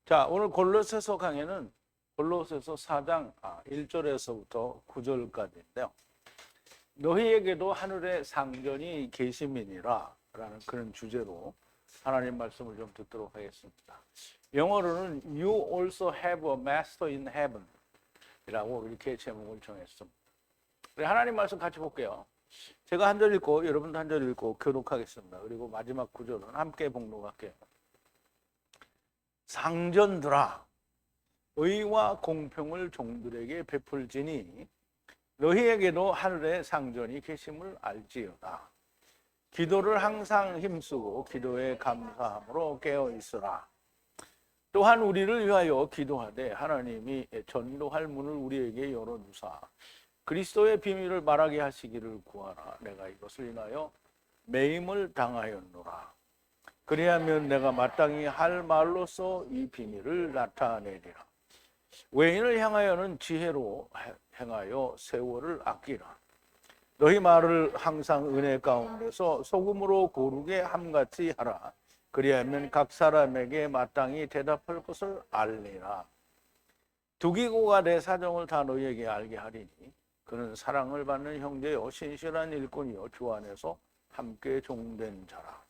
자, 오늘 골로새서 강해는 골로새서 4장 1절에서부터 9절까지인데요. 너희에게도 하늘의 상전이 계심이니라 라는 그런 주제로 하나님 말씀을 좀 듣도록 하겠습니다. 영어로는 You also have a master in heaven 이라고 이렇게 제목을 정했습니다. 하나님 말씀 같이 볼게요. 제가 한 절 읽고 여러분도 한 절 읽고 교독하겠습니다. 그리고 마지막 구절은 함께 봉독할게요. 상전들아, 의와 공평을 종들에게 베풀지니 너희에게도 하늘의 상전이 계심을 알지어다. 기도를 항상 힘쓰고 기도에 감사함으로 깨어 있으라. 또한 우리를 위하여 기도하되 하나님이 전도할 문을 우리에게 열어주사 그리스도의 비밀을 말하게 하시기를 구하라. 내가 이것을 인하여 매임을 당하였노라. 그리하면 내가 마땅히 할 말로서 이 비밀을 나타내리라. 외인을 향하여는 지혜로 행하여 세월을 아끼라. 너희 말을 항상 은혜 가운데서 소금으로 고르게 함같이 하라. 그리하면 각 사람에게 마땅히 대답할 것을 알리라. 두기고가 내 사정을 다 너희에게 알게 하리니 그는 사랑을 받는 형제요 신실한 일꾼이요 주 안에서 함께 종된 자라.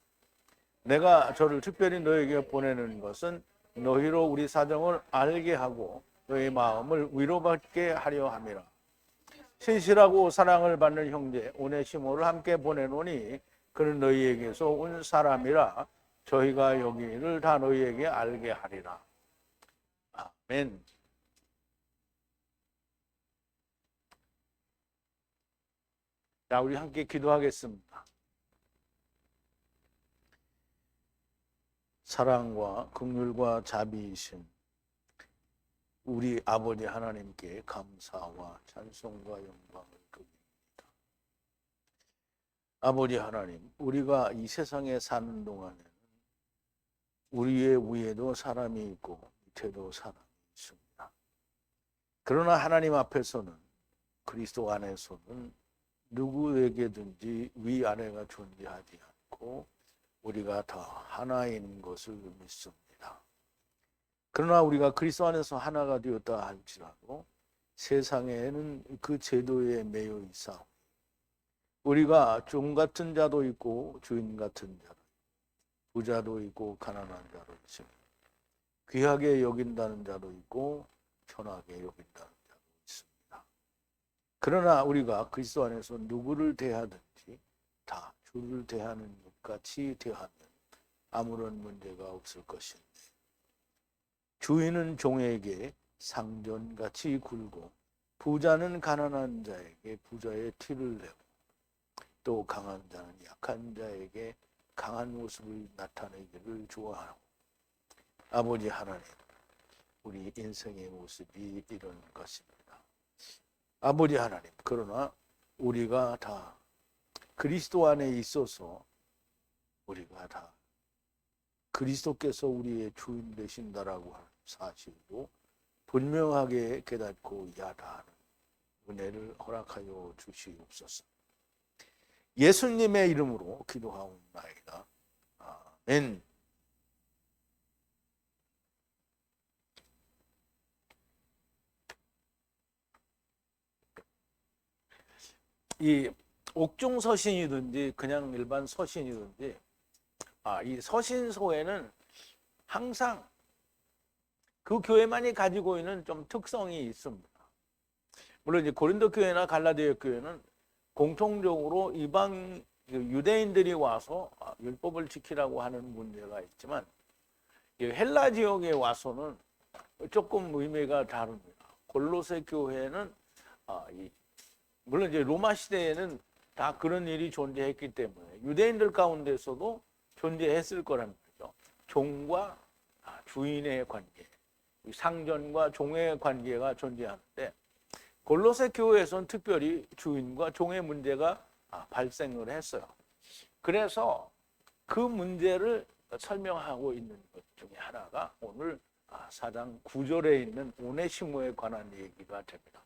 내가 저를 특별히 너희에게 보내는 것은 너희로 우리 사정을 알게 하고 너희 마음을 위로받게 하려 함이라. 신실하고 사랑을 받는 형제 오네시모를 함께 보내노니 그는 너희에게서 온 사람이라. 저희가 여기를 다 너희에게 알게 하리라. 아멘. 자, 우리 함께 기도하겠습니다. 사랑과 긍휼과 자비이신 우리 아버지 하나님께 감사와 찬송과 영광을 드립니다. 아버지 하나님, 우리가 이 세상에 사는 동안에는 우리의 위에도 사람이 있고 밑에도 사람이 있습니다. 그러나 하나님 앞에서는 그리스도 안에서는 누구에게든지 위아래가 존재하지 않고 우리가 다 하나인 것을 믿습니다. 그러나 우리가 그리스도 안에서 하나가 되었다 할지라도 세상에는 그 제도에 매여 있사오니 우리가 종 같은 자도 있고 주인 같은 자도 있고 부자도 있고 가난한 자도 있습니다. 귀하게 여긴다는 자도 있고 천하게 여긴다는 자도 있습니다. 그러나 우리가 그리스도 안에서 누구를 대하든지 다 주를 대하는 것 같이 대하면 아무런 문제가 없을 것인데 주인은 종에게 상전같이 굴고 부자는 가난한 자에게 부자의 티를 내고 또 강한 자는 약한 자에게 강한 모습을 나타내기를 좋아하고 아버지 하나님, 우리 인생의 모습이 이런 것입니다. 아버지 하나님, 그러나 우리가 다 그리스도 안에 있어서 우리가 다 그리스도께서 우리의 주인 되신다라고 하는 사실도 분명하게 깨닫고 야다하는 은혜를 허락하여 주시옵소서. 예수님의 이름으로 기도하옵나이다. 아멘. 이 옥중서신이든지 그냥 일반 서신이든지 이 서신서에는 항상 그 교회만이 가지고 있는 좀 특성이 있습니다. 물론 이제 고린도 교회나 갈라디아 교회는 공통적으로 이방 유대인들이 와서 율법을 지키라고 하는 문제가 있지만 헬라 지역에 와서는 조금 의미가 다릅니다. 골로새 교회는 물론 이제 로마 시대에는 다 그런 일이 존재했기 때문에 유대인들 가운데서도 존재했을 거란 말이죠. 종과 주인의 관계, 상전과 종의 관계가 존재하는데 골로새 교회에서는 특별히 주인과 종의 문제가 발생을 했어요. 그래서 그 문제를 설명하고 있는 것 중에 하나가 오늘 4장 9절에 있는 오네시모에 관한 얘기가 됩니다.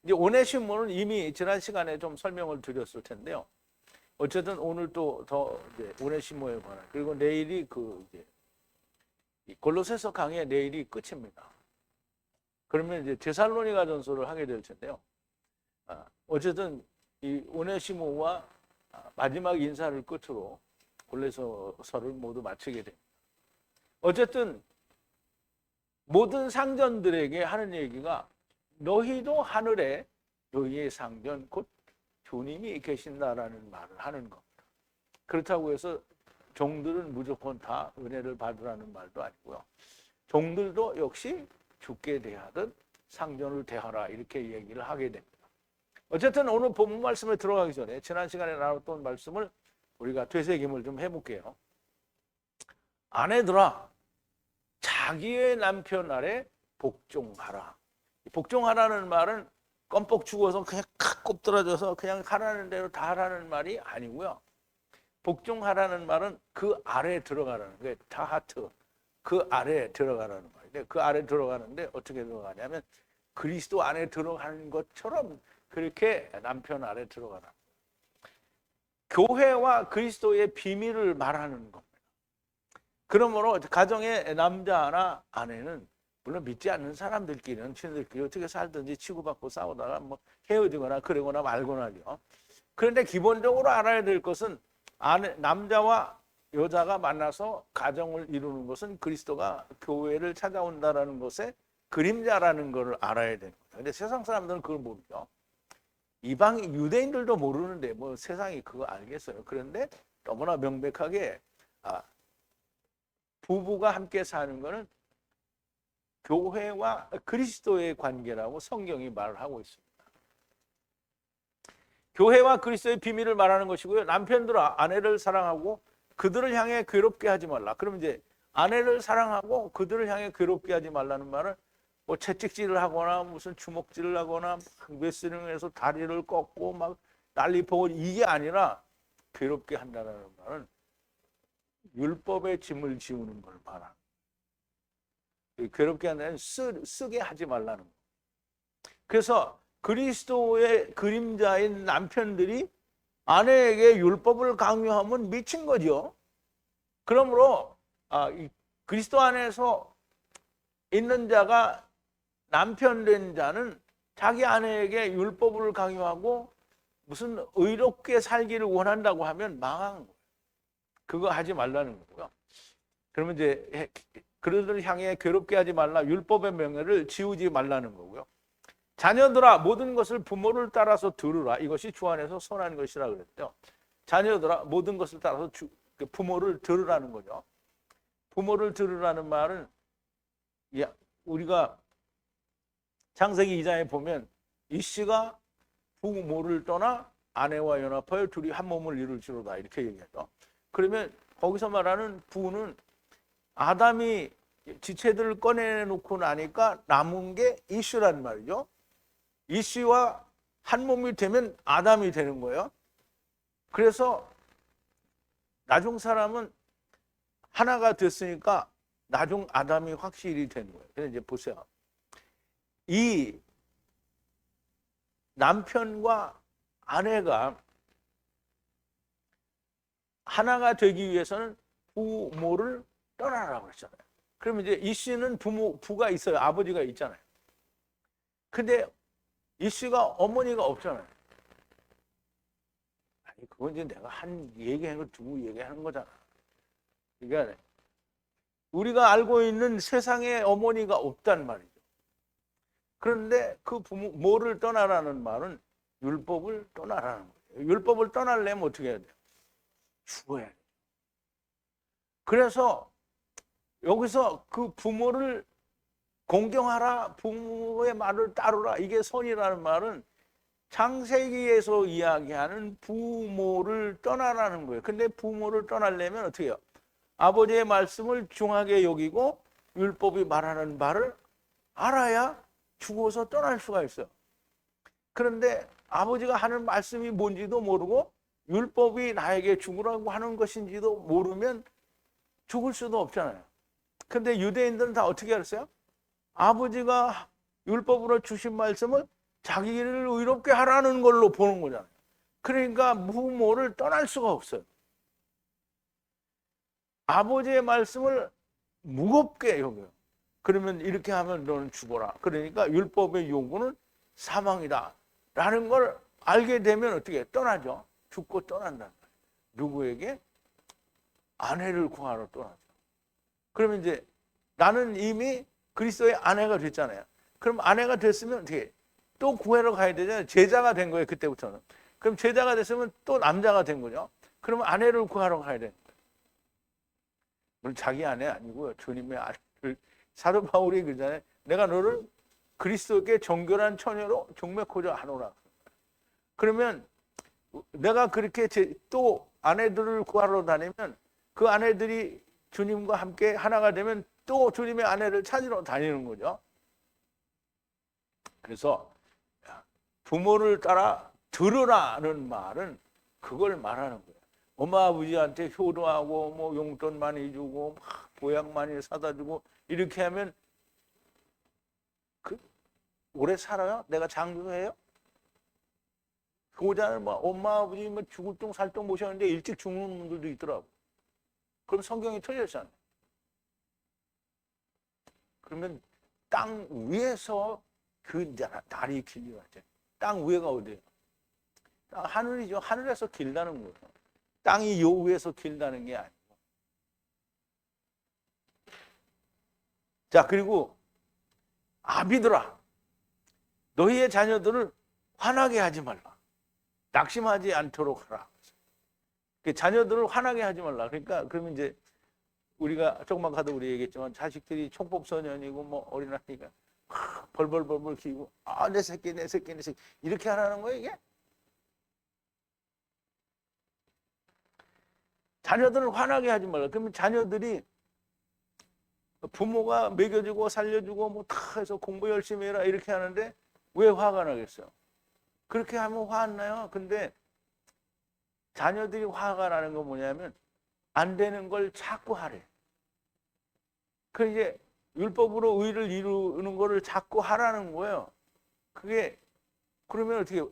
이제 오네시모는 이미 지난 시간에 좀 설명을 드렸을 텐데요. 어쨌든 오늘 또 더 오네시모에 관한 그리고 내일이 그 이제 골로새서 강의 내일이 끝입니다. 그러면 이제 데살로니가전서를 하게 될 텐데요. 어쨌든 이 오네시모와 마지막 인사를 끝으로 골로새서를 모두 마치게 됩니다. 어쨌든 모든 상전들에게 하는 얘기가 너희도 하늘에 너희의 상전 곧 주님이 계신다라는 말을 하는 겁니다. 그렇다고 해서 종들은 무조건 다 은혜를 받으라는 말도 아니고요. 종들도 역시 주께 대하듯 상전을 대하라 이렇게 얘기를 하게 됩니다. 어쨌든 오늘 본문 말씀에 들어가기 전에 지난 시간에 나눴던 말씀을 우리가 되새김을 좀 해볼게요. 아내들아 자기의 남편 아래 복종하라. 복종하라는 말은 껌뻑 죽어서 그냥 칵 꼽들어져서 그냥 하라는 대로 다 하라는 말이 아니고요. 복종하라는 말은 그 아래에 들어가라는 거예요. 타하트, 그 아래에 들어가라는 말인데 그 아래에 들어가는데 어떻게 들어가냐면 그리스도 안에 들어가는 것처럼 그렇게 남편 아래 들어가라. 교회와 그리스도의 비밀을 말하는 겁니다. 그러므로 가정의 남자나 아내는 물론 믿지 않는 사람들끼리는 친구들끼리 어떻게 살든지 치고받고 싸우다가 뭐 헤어지거나 그러거나 말거나요. 그런데 기본적으로 알아야 될 것은 남자와 여자가 만나서 가정을 이루는 것은 그리스도가 교회를 찾아온다라는 것의 그림자라는 것을 알아야 됩니다. 근데 세상 사람들은 그걸 모르죠. 이방 유대인들도 모르는데 뭐 세상이 그거 알겠어요. 그런데 너무나 명백하게 부부가 함께 사는 것은 교회와 그리스도의 관계라고 성경이 말을 하고 있습니다. 교회와 그리스도의 비밀을 말하는 것이고요. 남편들아 아내를 사랑하고 그들을 향해 괴롭게 하지 말라. 그러면 이제 아내를 사랑하고 그들을 향해 괴롭게 하지 말라는 말은 뭐 채찍질을 하거나 무슨 주먹질을 하거나 레슬링에서 다리를 꺾고 막 난리 보고 이게 아니라 괴롭게 한다는 말은 율법의 짐을 지우는 걸 말하는 거예요. 괴롭게 한다는 쓰게 하지 말라는 거예요. 그래서 그리스도의 그림자인 남편들이 아내에게 율법을 강요하면 미친 거죠. 그러므로 이 그리스도 안에서 있는 자가 남편 된 자는 자기 아내에게 율법을 강요하고 무슨 의롭게 살기를 원한다고 하면 망한 거예요. 그거 하지 말라는 거고요. 그러면 이제 그들을 향해 괴롭게 하지 말라. 율법의 명예를 지우지 말라는 거고요. 자녀들아 모든 것을 부모를 따라서 들으라. 이것이 주 안에서 선한 것이라 그랬죠. 자녀들아 모든 것을 따라서 부모를 들으라는 거죠. 부모를 들으라는 말은 우리가 창세기 2장에 보면 이씨가 부모를 떠나 아내와 연합하여 둘이 한 몸을 이룰지로다 이렇게 얘기하죠. 그러면 거기서 말하는 부는 아담이 지체들을 꺼내놓고 나니까 남은 게 이씨란 말이죠. 이씨와 한 몸이 되면 아담이 되는 거예요. 그래서 나중 사람은 하나가 됐으니까 나중 아담이 확실히 되는 거예요. 그래서 이제 보세요. 이 남편과 아내가 하나가 되기 위해서는 부모를 떠나라고 그랬잖아요. 그러면 이제 이 씨는 부가 있어요. 아버지가 있잖아요. 근데 이 씨가 어머니가 없잖아요. 아니, 그건 이제 내가 얘기한 걸 두고 얘기하는 거잖아. 그러니까 우리가 알고 있는 세상에 어머니가 없단 말이죠. 그런데 그 부모를 떠나라는 말은 율법을 떠나라는 거예요. 율법을 떠나려면 어떻게 해야 돼요? 죽어야 돼요. 그래서 여기서 그 부모를 공경하라, 부모의 말을 따르라, 이게 선이라는 말은 창세기에서 이야기하는 부모를 떠나라는 거예요. 근데 부모를 떠나려면 어떻게 해요? 아버지의 말씀을 중하게 여기고 율법이 말하는 바를 알아야 죽어서 떠날 수가 있어요. 그런데 아버지가 하는 말씀이 뭔지도 모르고 율법이 나에게 죽으라고 하는 것인지도 모르면 죽을 수도 없잖아요. 근데 유대인들은 다 어떻게 알았어요? 아버지가 율법으로 주신 말씀을 자기를 의롭게 하라는 걸로 보는 거잖아요. 그러니까 부모를 떠날 수가 없어요. 아버지의 말씀을 무겁게 여겨요. 그러면 이렇게 하면 너는 죽어라. 그러니까 율법의 요구는 사망이다 라는 걸 알게 되면 어떻게 떠나죠? 죽고 떠난단 말이에요. 누구에게? 아내를 구하러 떠나죠. 그러면 이제 나는 이미 그리스도의 아내가 됐잖아요. 그럼 아내가 됐으면 어떻게 또 구하러 가야 되잖아요. 제자가 된 거예요. 그때부터는. 그럼 제자가 됐으면 또 남자가 된 거죠. 그러면 아내를 구하러 가야 되는 거예요. 물론 자기 아내 아니고요. 주님의 아내를. 사도 바울이 그러잖아요. 내가 너를 그리스도께 정결한 처녀로 종맺고자 하노라. 그러면 내가 그렇게 또 아내들을 구하러 다니면 그 아내들이 주님과 함께 하나가 되면 또 주님의 아내를 찾으러 다니는 거죠. 그래서 부모를 따라 들으라는 말은 그걸 말하는 거예요. 엄마 아버지한테 효도하고 뭐 용돈 많이 주고 막 보약 많이 사다 주고 이렇게 하면 오래 살아요? 내가 장수해요? 효자는 뭐 엄마 아버지 뭐 죽을 똥 살 똥 모셨는데 일찍 죽는 분들도 있더라고. 그럼 성경이 틀렸잖아요. 그러면 땅 위에서 그 날이 길리가죠. 땅 위에가 어디예요? 하늘이죠. 하늘에서 길다는 거예요. 땅이 요 위에서 길다는 게 아니고. 자, 그리고 아비들아, 너희의 자녀들을 화나게 하지 말라. 낙심하지 않도록 하라. 자녀들을 화나게 하지 말라. 그러니까 그러면 이제 우리가 조금만 가도 우리 얘기했지만 자식들이 총법소년이고 뭐 어린아이가 벌벌벌벌 기고 내 새끼 내 새끼 내 새끼 이렇게 하라는 거예요. 이게 자녀들을 화나게 하지 말라. 그러면 자녀들이 부모가 먹여주고 살려주고 뭐 다 해서 공부 열심히 해라 이렇게 하는데 왜 화가 나겠어요? 그렇게 하면 화 안 나요. 근데 자녀들이 화가 나는 건 뭐냐면 안 되는 걸 자꾸 하래. 그 이제 율법으로 의를 이루는 거를 자꾸 하라는 거예요. 그게 그러면 어떻게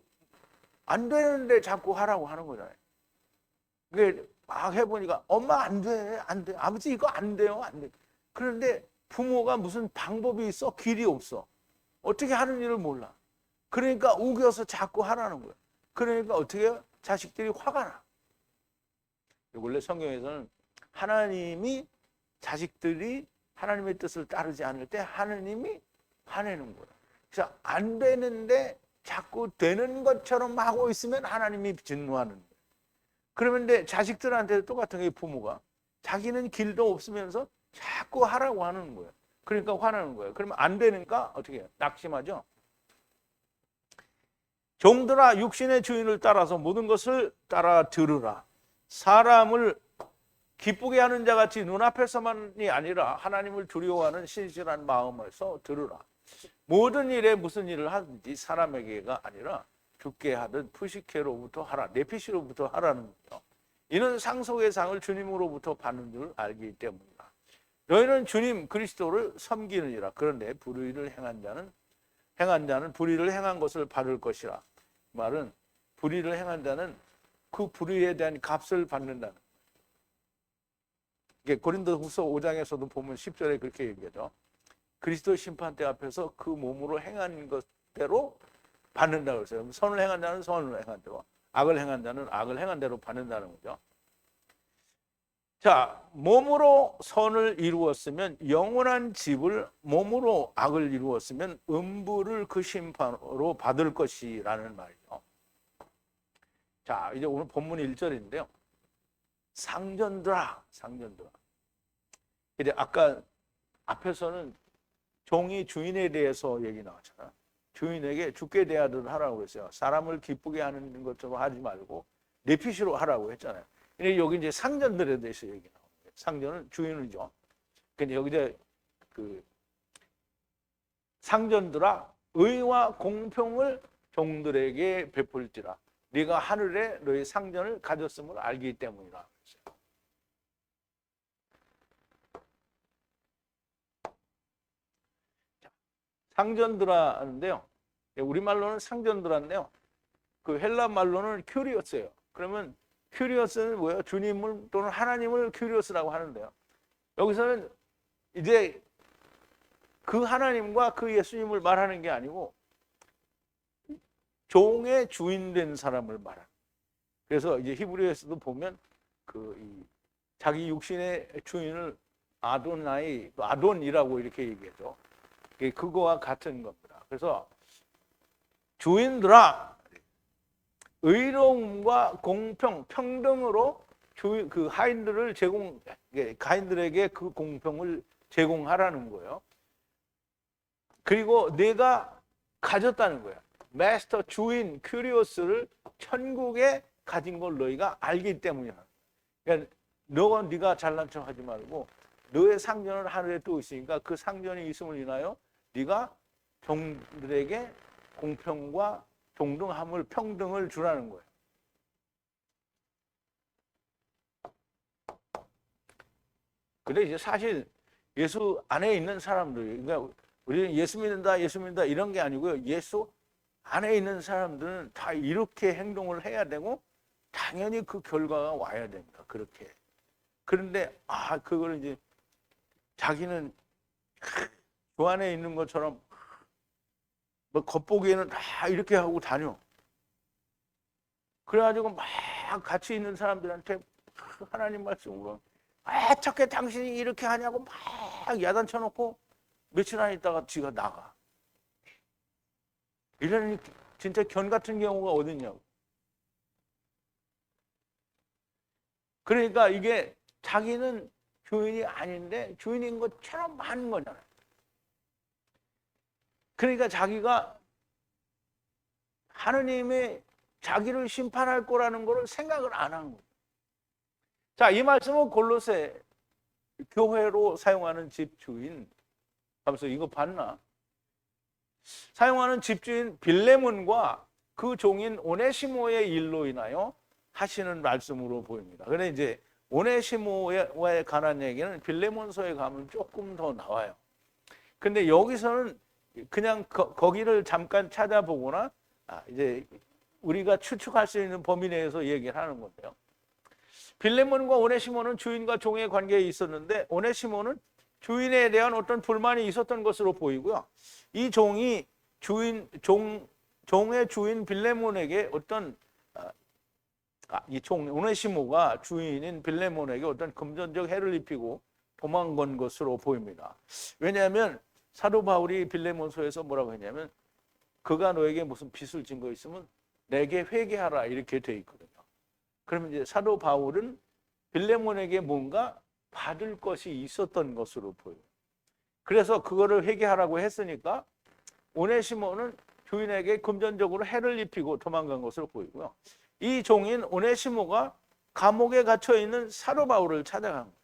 안 되는데 자꾸 하라고 하는 거잖아요. 그게 막 해보니까 엄마 안 돼, 안 돼. 아버지 이거 안 돼요, 안 돼. 그런데 부모가 무슨 방법이 있어? 길이 없어. 어떻게 하는 일을 몰라. 그러니까 우겨서 자꾸 하라는 거예요. 그러니까 어떻게 해요? 자식들이 화가 나. 원래 성경에서는 하나님이 자식들이 하나님의 뜻을 따르지 않을 때 하나님이 화내는 거예요. 그래서 안 되는데 자꾸 되는 것처럼 하고 있으면 하나님이 진노하는 거예요. 그러면 자식들한테도 똑같은 게 부모가 자기는 길도 없으면서 자꾸 하라고 하는 거예요. 그러니까 화나는 거예요. 그러면 안 되니까 어떻게 해요? 낙심하죠. 종들아 육신의 주인을 따라서 모든 것을 따라 들으라. 사람을 기쁘게 하는 자 같이 눈앞에서만이 아니라 하나님을 두려워하는 신실한 마음에서 들으라. 모든 일에 무슨 일을 하든지 사람에게가 아니라 죽게 하든 푸시케로부터 하라. 네피시로부터 하라는 거죠. 이는 상속의 상을 주님으로부터 받는 줄 알기 때문이다. 너희는 주님 그리스도를 섬기느니라. 그런데 불의를 행한 자는 불의를 행한 것을 받을 것이라. 말은 불의를 행한 자는 그 불의에 대한 값을 받는다는 거예요. 이게 고린도후서 5장에서도 보면 10절에 그렇게 얘기하죠. 그리스도 심판대 앞에서 그 몸으로 행한 것대로 받는다고 했어요. 선을 행한 자는 선을 행한 대로, 악을 행한 자는 악을 행한 대로 받는다는 거죠. 자, 몸으로 선을 이루었으면 영원한 집을, 몸으로 악을 이루었으면 음부를 그 심판으로 받을 것이라는 말이죠. 자, 이제 오늘 본문 1절인데요. 상전들아. 근데 아까 앞에서는 종이 주인에 대해서 얘기 나왔잖아. 주인에게 죽게 대하듯 하라고 했어요. 사람을 기쁘게 하는 것처럼 하지 말고 네피시로 하라고 했잖아요. 근데 여기 이제 상전들에 대해서 얘기 나와요. 상전은 주인이죠. 근데 여기 이제 그 상전들아 의와 공평을 종들에게 베풀지라. 네가 하늘에 너의 상전을 가졌음을 알기 때문이라. 상전들아 하는데요. 우리말로는 상전들한데요. 그 헬라 말로는 큐리오스예요. 그러면 큐리오스는 뭐예요? 주님을 또는 하나님을 큐리오스라고 하는데요. 여기서는 이제 그 하나님과 그 예수님을 말하는 게 아니고 종의 주인 된 사람을 말하는. 그래서 이제 히브리어에서도 보면 자기 육신의 주인을 아도나이, 아돈이라고 이렇게 얘기하죠. 그거와 같은 겁니다. 그래서 주인들아, 의로움과 공평, 평등으로 그 가인들에게 그 공평을 제공하라는 거예요. 그리고 내가 가졌다는 거야. 마스터, 주인, 큐리오스를 천국에 가진 걸 너희가 알기 때문이야. 그러니까 네가 잘난 척 하지 말고 너의 상전은 하늘에 또 있으니까 그 상전이 있음을 인하여 네가 종들에게 공평과 동등함을, 평등을 주라는 거예요. 근데 이제 사실 예수 안에 있는 사람들, 그러니까 우리는 예수 믿는다 이런 게 아니고요. 예수 안에 있는 사람들은 다 이렇게 행동을 해야 되고 당연히 그 결과가 와야 됩니다. 그렇게. 그런데 그걸 이제 자기는 그 안에 있는 것처럼 뭐 겉보기에는 다 이렇게 하고 다녀. 그래가지고 막 같이 있는 사람들한테 하나님 말씀으로 어떻게 당신이 이렇게 하냐고 막 야단쳐놓고 며칠 안 있다가 지가 나가. 이런 진짜 견 같은 경우가 어딨냐고. 그러니까 이게 자기는 주인이 아닌데 주인인 것처럼 하는 거잖아요. 그러니까 자기가 하느님의 자기를 심판할 거라는 걸 생각을 안 하는 거예요. 자, 이 말씀은 골로새 교회로 사용하는 집주인 하면서 이거 봤나? 사용하는 집주인 빌레몬과 그 종인 오네시모의 일로 인하여 하시는 말씀으로 보입니다. 그런데 이제 오네시모에 관한 얘기는 빌레몬서에 가면 조금 더 나와요. 근데 여기서는 그냥 거기를 잠깐 찾아보거나 이제 우리가 추측할 수 있는 범위 내에서 얘기를 하는 건데요. 빌레몬과 오네시모는 주인과 종의 관계에 있었는데 오네시모는 주인에 대한 어떤 불만이 있었던 것으로 보이고요. 이 종이 종의 주인 빌레몬에게 어떤 오네시모가 주인인 빌레몬에게 어떤 금전적 해를 입히고 도망간 것으로 보입니다. 왜냐하면 사도 바울이 빌레몬서에서 뭐라고 했냐면 그가 너에게 무슨 빚을 진 거 있으면 내게 회개하라 이렇게 돼 있거든요. 그러면 이제 사도 바울은 빌레몬에게 뭔가 받을 것이 있었던 것으로 보여요. 그래서 그거를 회개하라고 했으니까 오네시모는 주인에게 금전적으로 해를 입히고 도망간 것으로 보이고요. 이 종인 오네시모가 감옥에 갇혀 있는 사도 바울을 찾아간 거예요.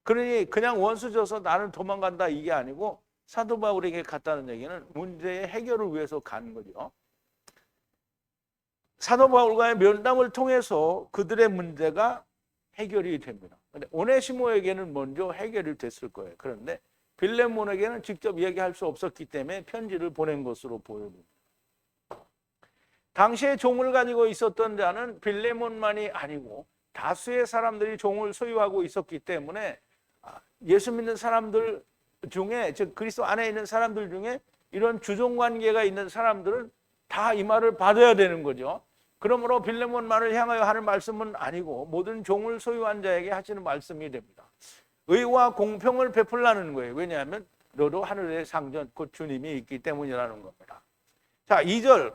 그러니 그냥 원수 져서 나는 도망간다 이게 아니고 사도 바울에게 갔다는 얘기는 문제의 해결을 위해서 간 거죠. 사도 바울과의 면담을 통해서 그들의 문제가 해결이 됩니다. 근데 오네시모에게는 먼저 해결이 됐을 거예요. 그런데 빌레몬에게는 직접 얘기할 수 없었기 때문에 편지를 보낸 것으로 보여집니다. 당시에 종을 가지고 있었던 자는 빌레몬만이 아니고 다수의 사람들이 종을 소유하고 있었기 때문에 예수 믿는 사람들 중에, 즉 그리스도 안에 있는 사람들 중에 이런 주종관계가 있는 사람들은 다 이 말을 받아야 되는 거죠. 그러므로 빌레몬만을 향하여 하는 말씀은 아니고 모든 종을 소유한 자에게 하시는 말씀이 됩니다. 의와 공평을 베풀라는 거예요. 왜냐하면 너도 하늘의 상전 곧 주님이 있기 때문이라는 겁니다. 자, 2절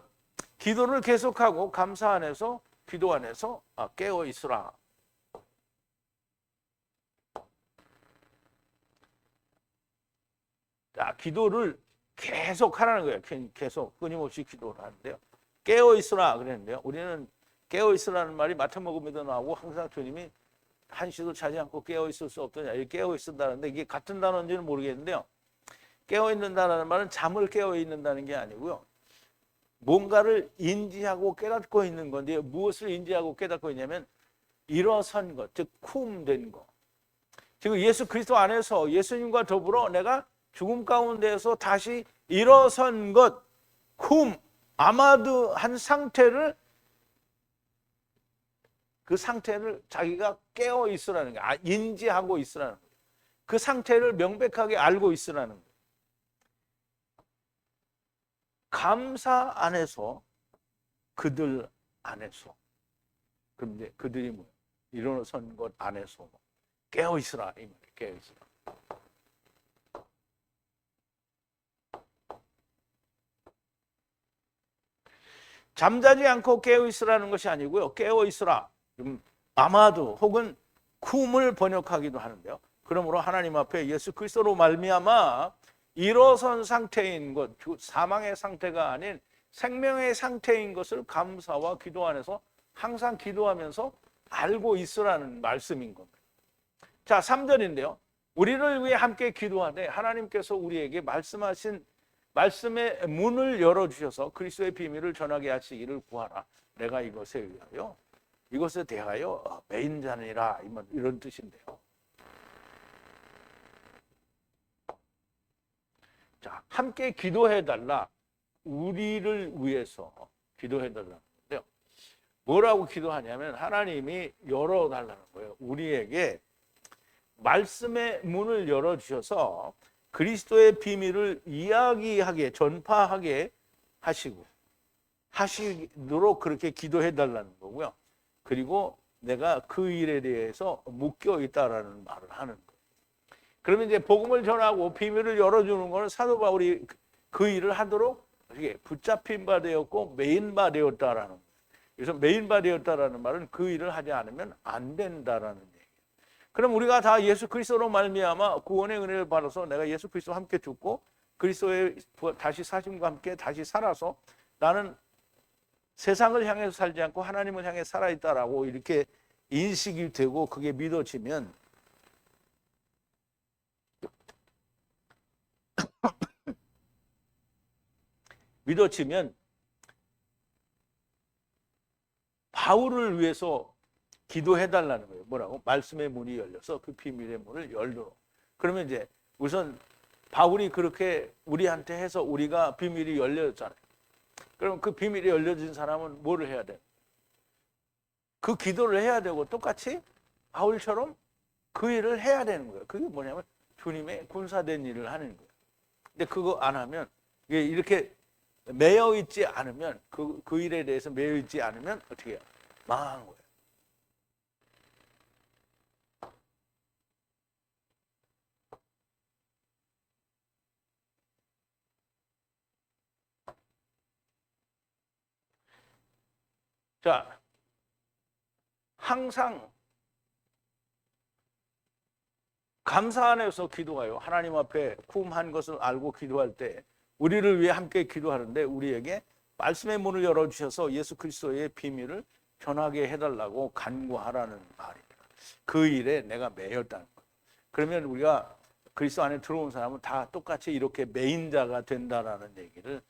기도를 계속하고 감사 안에서 기도 안에서 깨어 있으라. 자, 기도를 계속 하라는 거예요. 계속 끊임없이 기도를 하는데요. 깨어 있으라 그랬는데요. 우리는 깨어 있으라는 말이 마태복음에도 나오고 항상 주님이 한시도 자지 않고 깨어 있을 수 없더냐. 깨어 있는다는데 이게 같은 단어인지는 모르겠는데요. 깨어 있는다는 말은 잠을 깨어 있는다는 게 아니고요. 뭔가를 인지하고 깨닫고 있는 건데 무엇을 인지하고 깨닫고 있냐면 일어선 것, 즉 쿰된 것. 지금 예수 그리스도 안에서 예수님과 더불어 내가 죽음 가운데에서 다시 일어선 것, 아마드한 상태를, 그 상태를 자기가 깨어 있으라는 거예요. 인지하고 있으라는 거예요. 그 상태를 명백하게 알고 있으라는 거예요. 감사 안에서, 그들 안에서. 그럼 이제 그들이 뭐 일어선 것 안에서 깨어 있으라 이 말이에요. 깨어 있으라. 잠자지 않고 깨어 있으라는 것이 아니고요. 깨어 있으라. 아마도 혹은 쿰을 번역하기도 하는데요. 그러므로 하나님 앞에 예수 그리스도로 말미암아 일어선 상태인 것, 사망의 상태가 아닌 생명의 상태인 것을 감사와 기도 안에서 항상 기도하면서 알고 있으라는 말씀인 겁니다. 자, 3절인데요. 우리를 위해 함께 기도하되 하나님께서 우리에게 말씀하신 말씀의 문을 열어주셔서 그리스도의 비밀을 전하게 하시기를 구하라. 내가 이것에 대하여 매인자니라, 이런 뜻인데요. 자, 함께 기도해달라. 우리를 위해서 기도해달라는 건데요. 뭐라고 기도하냐면 하나님이 열어달라는 거예요. 우리에게 말씀의 문을 열어주셔서 그리스도의 비밀을 이야기하게, 전파하게 하시도록 그렇게 기도해달라는 거고요. 그리고 내가 그 일에 대해서 묶여 있다라는 말을 하는 거예요. 그러면 이제 복음을 전하고 비밀을 열어주는 것은 사도 바울이 그 일을 하도록 붙잡힌 바 되었고 메인 바 되었다라는 거예요. 그래서 메인 바 되었다라는 말은 그 일을 하지 않으면 안 된다라는 얘기예요. 그럼 우리가 다 예수 그리스도로 말미암아 구원의 은혜를 받아서 내가 예수 그리스도와 함께 죽고 그리스도의 다시 사심과 함께 다시 살아서 나는 세상을 향해서 살지 않고 하나님을 향해 살아있다라고 이렇게 인식이 되고 그게 믿어지면 바울을 위해서 기도해달라는 거예요. 뭐라고? 말씀의 문이 열려서 그 비밀의 문을 열도록. 그러면 이제 우선 바울이 그렇게 우리한테 해서 우리가 비밀이 열려졌잖아요. 그럼 그 비밀이 열려진 사람은 뭐를 해야 돼요? 그 기도를 해야 되고 똑같이 바울처럼 그 일을 해야 되는 거예요. 그게 뭐냐면 주님의 군사된 일을 하는 거예요. 근데 그거 안 하면 이렇게 매여 있지 않으면 그 일에 대해서 매여 있지 않으면 어떻게 해요? 망한 거예요. 자, 항상 감사 안에서 기도하여 하나님 앞에 쿰한 것을 알고 기도할 때 우리를 위해 함께 기도하는데 우리에게 말씀의 문을 열어주셔서 예수 그리스도의 비밀을 전하게 해달라고 간구하라는 말입니다. 그 일에 내가 매였다는 거예요. 그러면 우리가 그리스도 안에 들어온 사람은 다 똑같이 이렇게 매인자가 된다라는 얘기를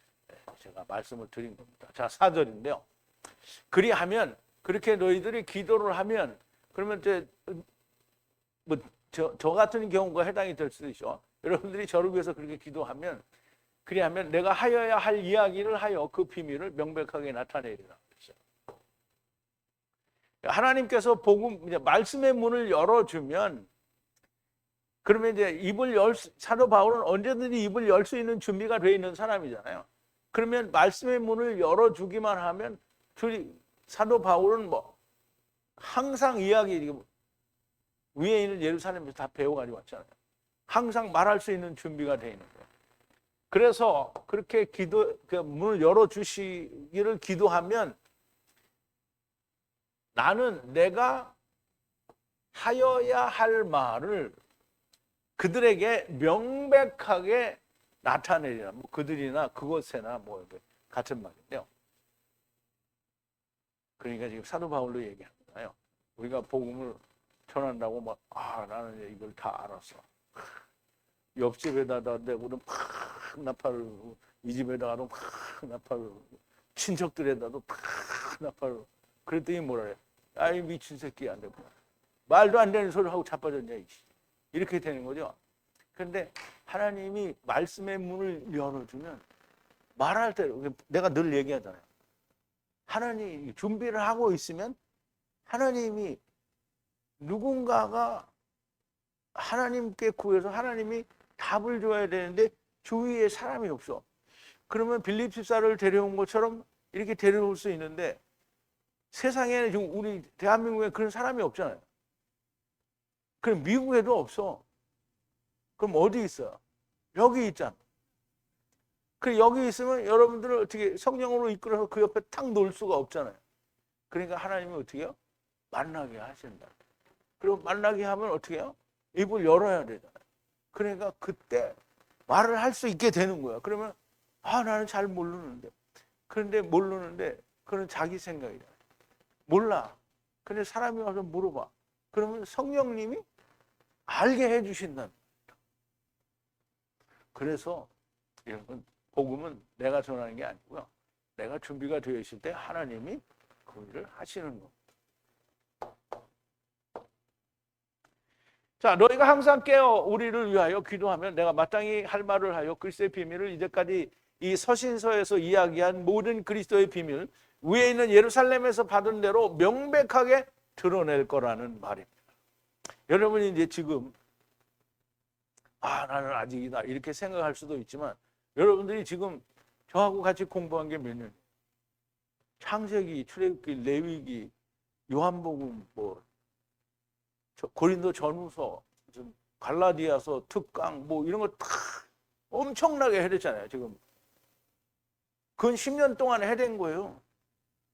제가 말씀을 드린 겁니다. 자, 4절인데요. 그리하면 그렇게 너희들이 기도를 하면 그러면 이제 저 같은 경우가 해당이 될 수도 있죠. 여러분들이 저를 위해서 그렇게 기도하면 그리하면 내가 하여야 할 이야기를 하여 그 비밀을 명백하게 나타내리라. 하나님께서 복음, 말씀의 문을 열어주면 그러면 이제 사도 바울은 언제든지 입을 열 수 있는 준비가 되어 있는 사람이잖아요. 그러면 말씀의 문을 열어주기만 하면 사도 바울은 항상 이야기 위에 있는 예루살렘에서 다 배워가지고 왔잖아요. 항상 말할 수 있는 준비가 되어 있는 거예요. 그래서 그렇게 그 문을 열어주시기를 기도하면 나는 내가 하여야 할 말을 그들에게 명백하게 나타내리라. 그들이나 그것에나 같은 말인데요. 그러니까 지금 사도 바울로 얘기하잖아요. 우리가 복음을 전한다고 나는 이걸 다 알았어. 옆집에다가 내고는 팍 나팔을, 이 집에다가도 팍 나팔을, 친척들에다도 팍 나팔을. 그랬더니 뭐라 그래? 아이 미친 새끼야. 말도 안 되는 소리를 하고 자빠졌냐. 이렇게 되는 거죠. 그런데 하나님이 말씀의 문을 열어주면 말할 때 내가 늘 얘기하잖아요. 하나님이 준비를 하고 있으면 하나님이 누군가가 하나님께 구해서 하나님이 답을 줘야 되는데 주위에 사람이 없어. 그러면 빌립 집사를 데려온 것처럼 이렇게 데려올 수 있는데 세상에는 지금 우리 대한민국에 그런 사람이 없잖아요. 그럼 미국에도 없어. 그럼 어디 있어? 여기 있잖아. 그 여기 있으면 여러분들을 어떻게 성령으로 이끌어서 그 옆에 탁 놓을 수가 없잖아요. 그러니까 하나님이 어떻게 해요? 만나게 하신다. 그리고 만나게 하면 어떻게 해요? 입을 열어야 되잖아요. 그러니까 그때 말을 할 수 있게 되는 거야. 그러면 나는 잘 모르는데. 그런데 모르는데 그건 자기 생각이다. 몰라. 근데 사람이 와서 물어봐. 그러면 성령님이 알게 해주신다. 그래서 여러분 복음은 내가 전하는 게 아니고요. 내가 준비가 되어 있을 때 하나님이 그 일을 하시는 겁니다. 자, 너희가 항상 깨어 우리를 위하여 기도하면 내가 마땅히 할 말을 하여 그리스도의 비밀을 이제까지 이 서신서에서 이야기한 모든 그리스도의 비밀 위에 있는 예루살렘에서 받은 대로 명백하게 드러낼 거라는 말입니다. 여러분이 이제 지금 나는 아직이다 이렇게 생각할 수도 있지만 여러분들이 지금 저하고 같이 공부한 게 몇 년? 창세기, 출애굽기, 레위기, 요한복음, 고린도 전후서, 갈라디아서, 특강 이런 거 다 엄청나게 해냈잖아요. 지금 그건 10년 동안 해낸 거예요.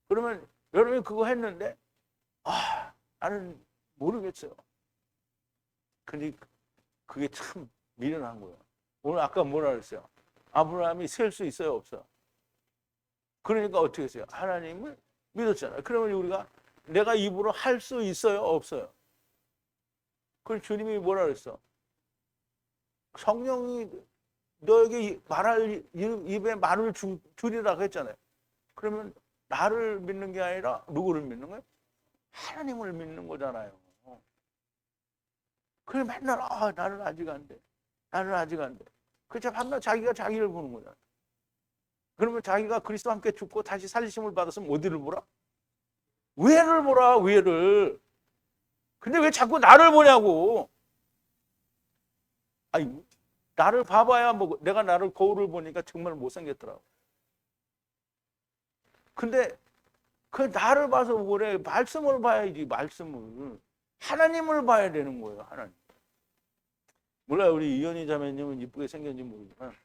그러면 여러분이 그거 했는데 나는 모르겠어요. 근데 그게 참 미련한 거예요. 오늘 아까 뭐라 그랬어요? 아브라함이 셀 수 있어요, 없어요? 그러니까 어떻게 했어요? 하나님을 믿었잖아요. 그러면 우리가 내가 입으로 할 수 있어요, 없어요? 그걸 주님이 뭐라 그랬어? 성령이 너에게 말할 입에 말을 주리라고 했잖아요. 그러면 나를 믿는 게 아니라 누구를 믿는 거예요? 하나님을 믿는 거잖아요. 그래 맨날 나는 아직 안 돼. 나는 아직 안 돼. 그렇죠. 한날 자기가 자기를 보는 거잖아요. 그러면 자기가 그리스도와 함께 죽고 다시 살리심을 받았으면 어디를 보라? 위에를 보라, 위에를. 근데 왜 자꾸 나를 보냐고. 나를 봐봐야 내가 나를 거울을 보니까 정말 못생겼더라고. 근데 그 나를 봐서 뭐래? 말씀을 봐야지, 말씀을. 하나님을 봐야 되는 거예요, 하나님. 몰라요, 우리 이현희 자매님은 이쁘게 생겼는지 모르지만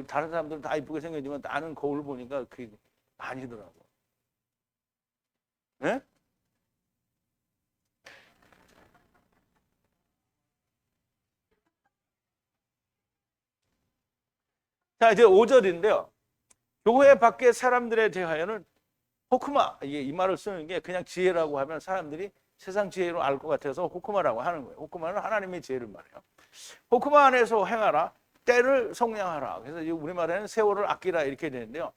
다른 사람들은 다 이쁘게 생겼지만 나는 거울 보니까 그게 아니더라고. 네? 자, 이제 5절인데요. 교회 밖의 사람들에 대하여는 호크마, 이 말을 쓰는 게 그냥 지혜라고 하면 사람들이 세상 지혜로 알 것 같아서 호크마라고 하는 거예요. 호크마는 하나님의 지혜를 말해요. 호크마 안에서 행하라, 때를 성량하라. 그래서 우리말에는 세월을 아끼라 이렇게 되는데요.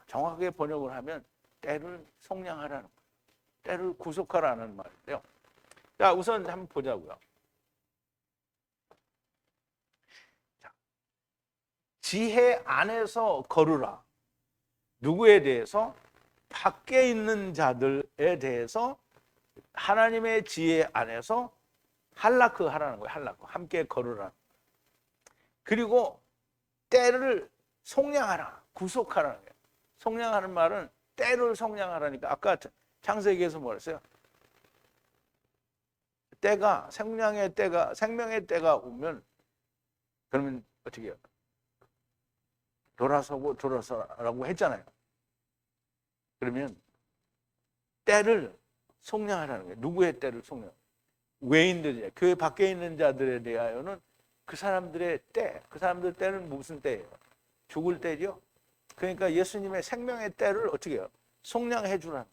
정확하게 번역을 하면 때를 성량하라는 거예요. 때를 구속하라는 말인데요. 자, 우선 한번 보자고요. 자, 지혜 안에서 걸으라. 누구에 대해서? 밖에 있는 자들에 대해서 하나님의 지혜 안에서 할라크 하라는 거예요. 할라크. 함께 걸으라. 그리고 때를 속량하라. 구속하라는 거예요. 속량하는 말은 때를 속량하라니까 아까 창세기에서 뭐랬어요? 때가 생명의 때가 오면 그러면 어떻게 해요? 돌아서라고 했잖아요. 그러면 때를 속량하라는 거예요. 누구의 때를 속량? 외인들이야. 교회 밖에 있는 자들에 대하여는 그 사람들의 때, 그 사람들 때는 무슨 때예요? 죽을 때죠. 그러니까 예수님의 생명의 때를 어떻게 해요? 속량해 주라.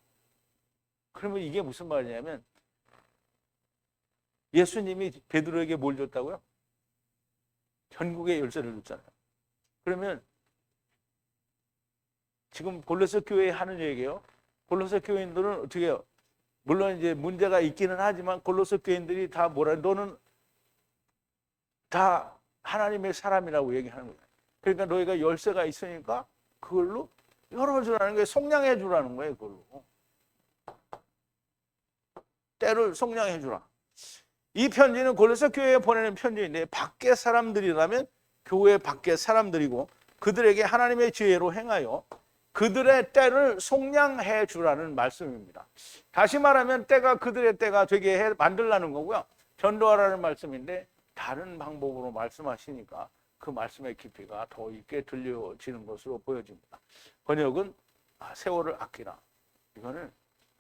그러면 이게 무슨 말이냐면 예수님이 베드로에게 뭘 줬다고요? 전국의 열쇠를 줬잖아요. 그러면 지금 골로새 교회에 하는 얘기예요. 골로새 교인들은 어떻게 해요? 물론 이제 문제가 있기는 하지만 골로새 교인들이 다 너는 다 하나님의 사람이라고 얘기하는 거예요. 그러니까 너희가 열쇠가 있으니까 그걸로 열어주라는 거예요. 속량해 주라는 거예요. 그걸로. 때를 속량해 주라. 이 편지는 골로새 교회에 보내는 편지인데 밖의 사람들이라면 교회 밖의 사람들이고 그들에게 하나님의 지혜로 행하여 그들의 때를 속량해 주라는 말씀입니다. 다시 말하면 때가 그들의 때가 되게 만들라는 거고요. 전도하라는 말씀인데 다른 방법으로 말씀하시니까 그 말씀의 깊이가 더 있게 들려지는 것으로 보여집니다. 번역은 세월을 아끼라. 이거는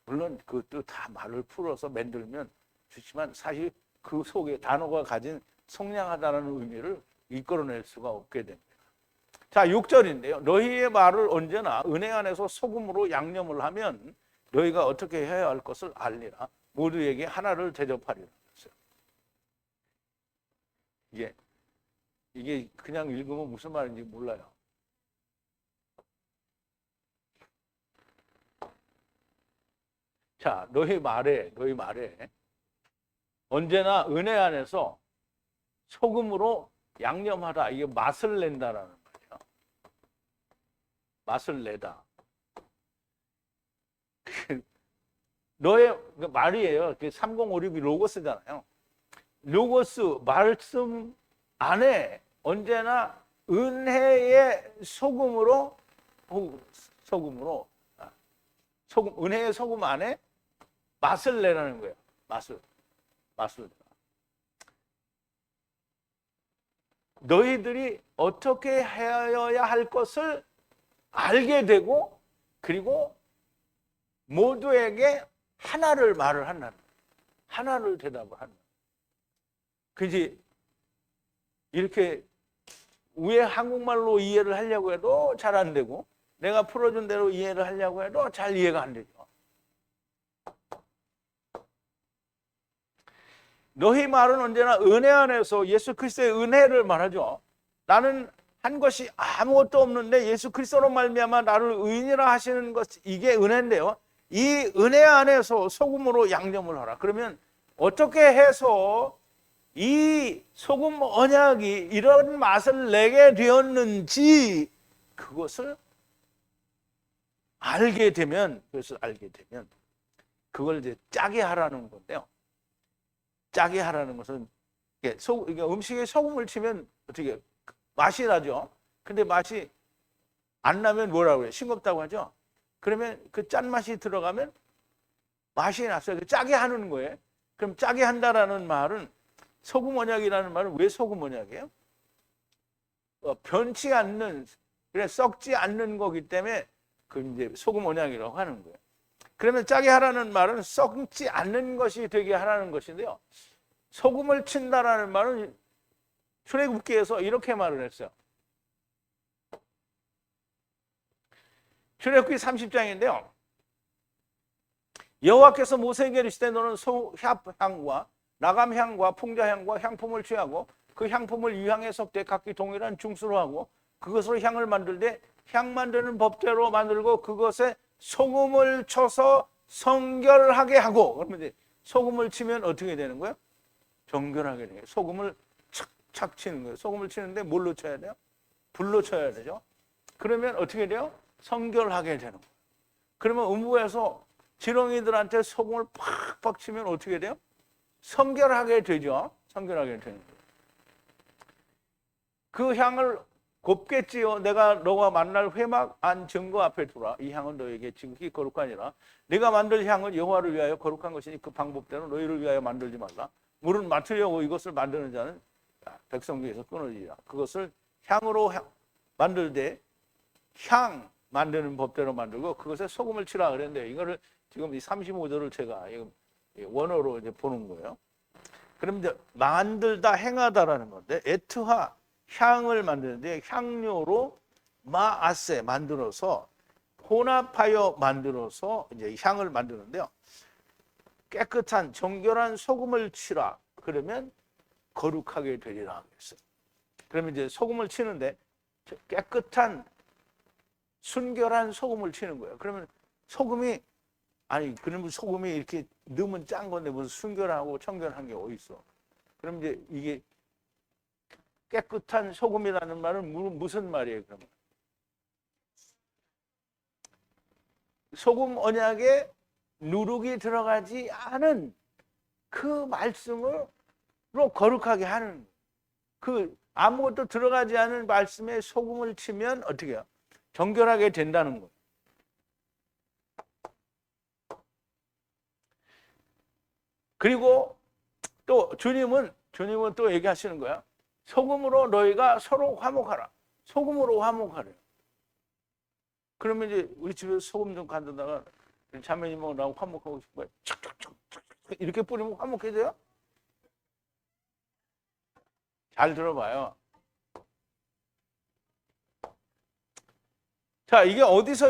물론 그것도 다 말을 풀어서 만들면 좋지만 사실 그 속에 단어가 가진 속량하다는 의미를 이끌어낼 수가 없게 됩니다. 자, 6절인데요. 너희의 말을 언제나 은혜 안에서 소금으로 양념을 하면 너희가 어떻게 해야 할 것을 알리라. 모두에게 하나를 대접하리라. 이게 그냥 읽으면 무슨 말인지 몰라요. 자, 너희 말에 언제나 은혜 안에서 소금으로 양념하라. 이게 맛을 낸다라는 말이에요. 맛을 내다. 너의 말이에요. 3056이 로고스잖아요. 로고스 말씀 안에 언제나 은혜의 소금으로 은혜의 소금 안에 맛을 내라는 거예요. 맛을. 너희들이 어떻게 해야 할 것을 알게 되고 그리고 모두에게 하나를 말을 한다는 거예요. 하나를 대답을 한다. 그지? 이렇게 위에 한국말로 이해를 하려고 해도 잘 안 되고 내가 풀어준 대로 이해를 하려고 해도 잘 이해가 안 되죠. 너희 말은 언제나 은혜 안에서 예수 그리스도의 은혜를 말하죠. 나는 한 것이 아무것도 없는데 예수 그리스도로 말미암아 나를 의인이라 하시는 것, 이게 은혜인데요. 이 은혜 안에서 소금으로 양념을 하라. 그러면 어떻게 해서 이 소금 언약이 이런 맛을 내게 되었는지 그것을 알게 되면 그걸 이제 짜게 하라는 건데요. 짜게 하라는 것은 이게 음식에 소금을 치면 어떻게 맛이 나죠. 근데 맛이 안 나면 뭐라고 해요? 싱겁다고 하죠. 그러면 그 짠맛이 들어가면 맛이 났어요. 짜게 하는 거예요. 그럼 짜게 한다라는 말은 소금 언약이라는 말은 왜 소금 언약이에요? 변치 않는, 그래 썩지 않는 거기 때문에 그 이제 소금 언약이라고 하는 거예요. 그러면 짜게 하라는 말은 썩지 않는 것이 되게 하라는 것인데요. 소금을 친다라는 말은 출애굽기에서 이렇게 말을 했어요. 출애굽기 30장인데요. 여호와께서 모세에게 이르시되 너는 소향과 나감향과 풍자향과 향품을 취하고 그 향품을 이향에 섞되 각기 동일한 중수로 하고 그것으로 향을 만들되 향 만드는 법대로 만들고 그것에 소금을 쳐서 성결하게 하고. 그러면 이제 소금을 치면 어떻게 되는 거예요? 정결하게 돼요. 소금을 착착 치는 거예요. 소금을 치는데 뭘로 쳐야 돼요? 불로 쳐야 되죠. 그러면 어떻게 돼요? 성결하게 되는 거예요. 그러면 음부에서 지렁이들한테 소금을 팍팍 치면 어떻게 돼요? 성결하게 되죠. 성결하게 되는 거예요. 그 향을 곱게 찌어 너가 만날 회막 안 증거 앞에 두라. 이 향은 너에게 지극히 거룩하니라. 네가 만들 향은 여호와를 위하여 거룩한 것이니 그 방법대로 너희를 위하여 만들지 말라. 물은 맡으려고 이것을 만드는 자는 백성 중에서 끊어지리라. 그것을 향으로 만들되 향 만드는 법대로 만들고 그것에 소금을 치라 그랬는데 이거를 지금 이 35절을 제가 원어로 이제 보는 거예요. 그럼 이제 만들다 행하다라는 건데 에트하 향을 만드는데 향료로 마아세 만들어서 혼합하여 만들어서 이제 향을 만드는데요. 깨끗한 정결한 소금을 치라. 그러면 거룩하게 되리라 그랬어요. 그러면 이제 소금을 치는데 깨끗한 순결한 소금을 치는 거예요. 그러면 그러면 소금이 이렇게 넣으면 짠 건데 무슨 순결하고 청결한 게 어디 있어? 그럼 이제 이게 깨끗한 소금이라는 말은 무슨 말이에요, 그러면? 소금 언약에 누룩이 들어가지 않은 그 말씀을 거룩하게 하는 그 아무것도 들어가지 않은 말씀에 소금을 치면 어떻게 해요? 정결하게 된다는 거예요. 그리고 또 주님은 또 얘기하시는 거야. 소금으로 너희가 서로 화목하라. 소금으로 화목하래요. 그러면 이제 우리 집에서 소금 좀 가져다가 자매님하고 나하고 화목하고 싶어요. 척척척 이렇게 뿌리면 화목해져요? 잘 들어봐요. 자, 이게 어디서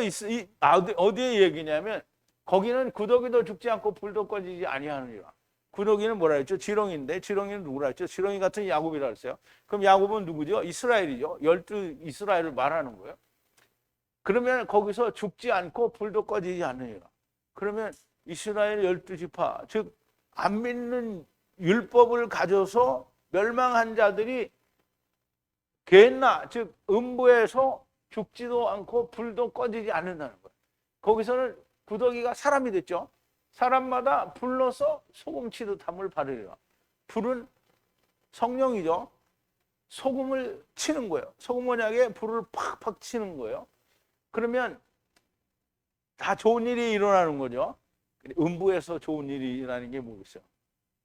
어디의 얘기냐면 거기는 구더기도 죽지 않고 불도 꺼지지 아니하느니라. 구더기는 뭐라 했죠? 지렁이인데 지렁이는 누구라 했죠? 지렁이 같은 야곱이라 했어요. 그럼 야곱은 누구죠? 이스라엘이죠. 12 이스라엘을 말하는 거예요. 그러면 거기서 죽지 않고 불도 꺼지지 않느니라. 그러면 이스라엘 12지파, 즉 안 믿는 율법을 가져서 멸망한 자들이 게hen나, 즉 음부에서 죽지도 않고 불도 꺼지지 않는다는 거예요. 거기서는 구더기가 사람이 됐죠. 사람마다 불러서 소금 치듯 함을 받으리라. 불은 성령이죠. 소금을 치는 거예요. 소금 언약에 불을 팍팍 치는 거예요. 그러면 다 좋은 일이 일어나는 거죠. 음부에서 좋은 일이 일어나는 게 뭐겠어요?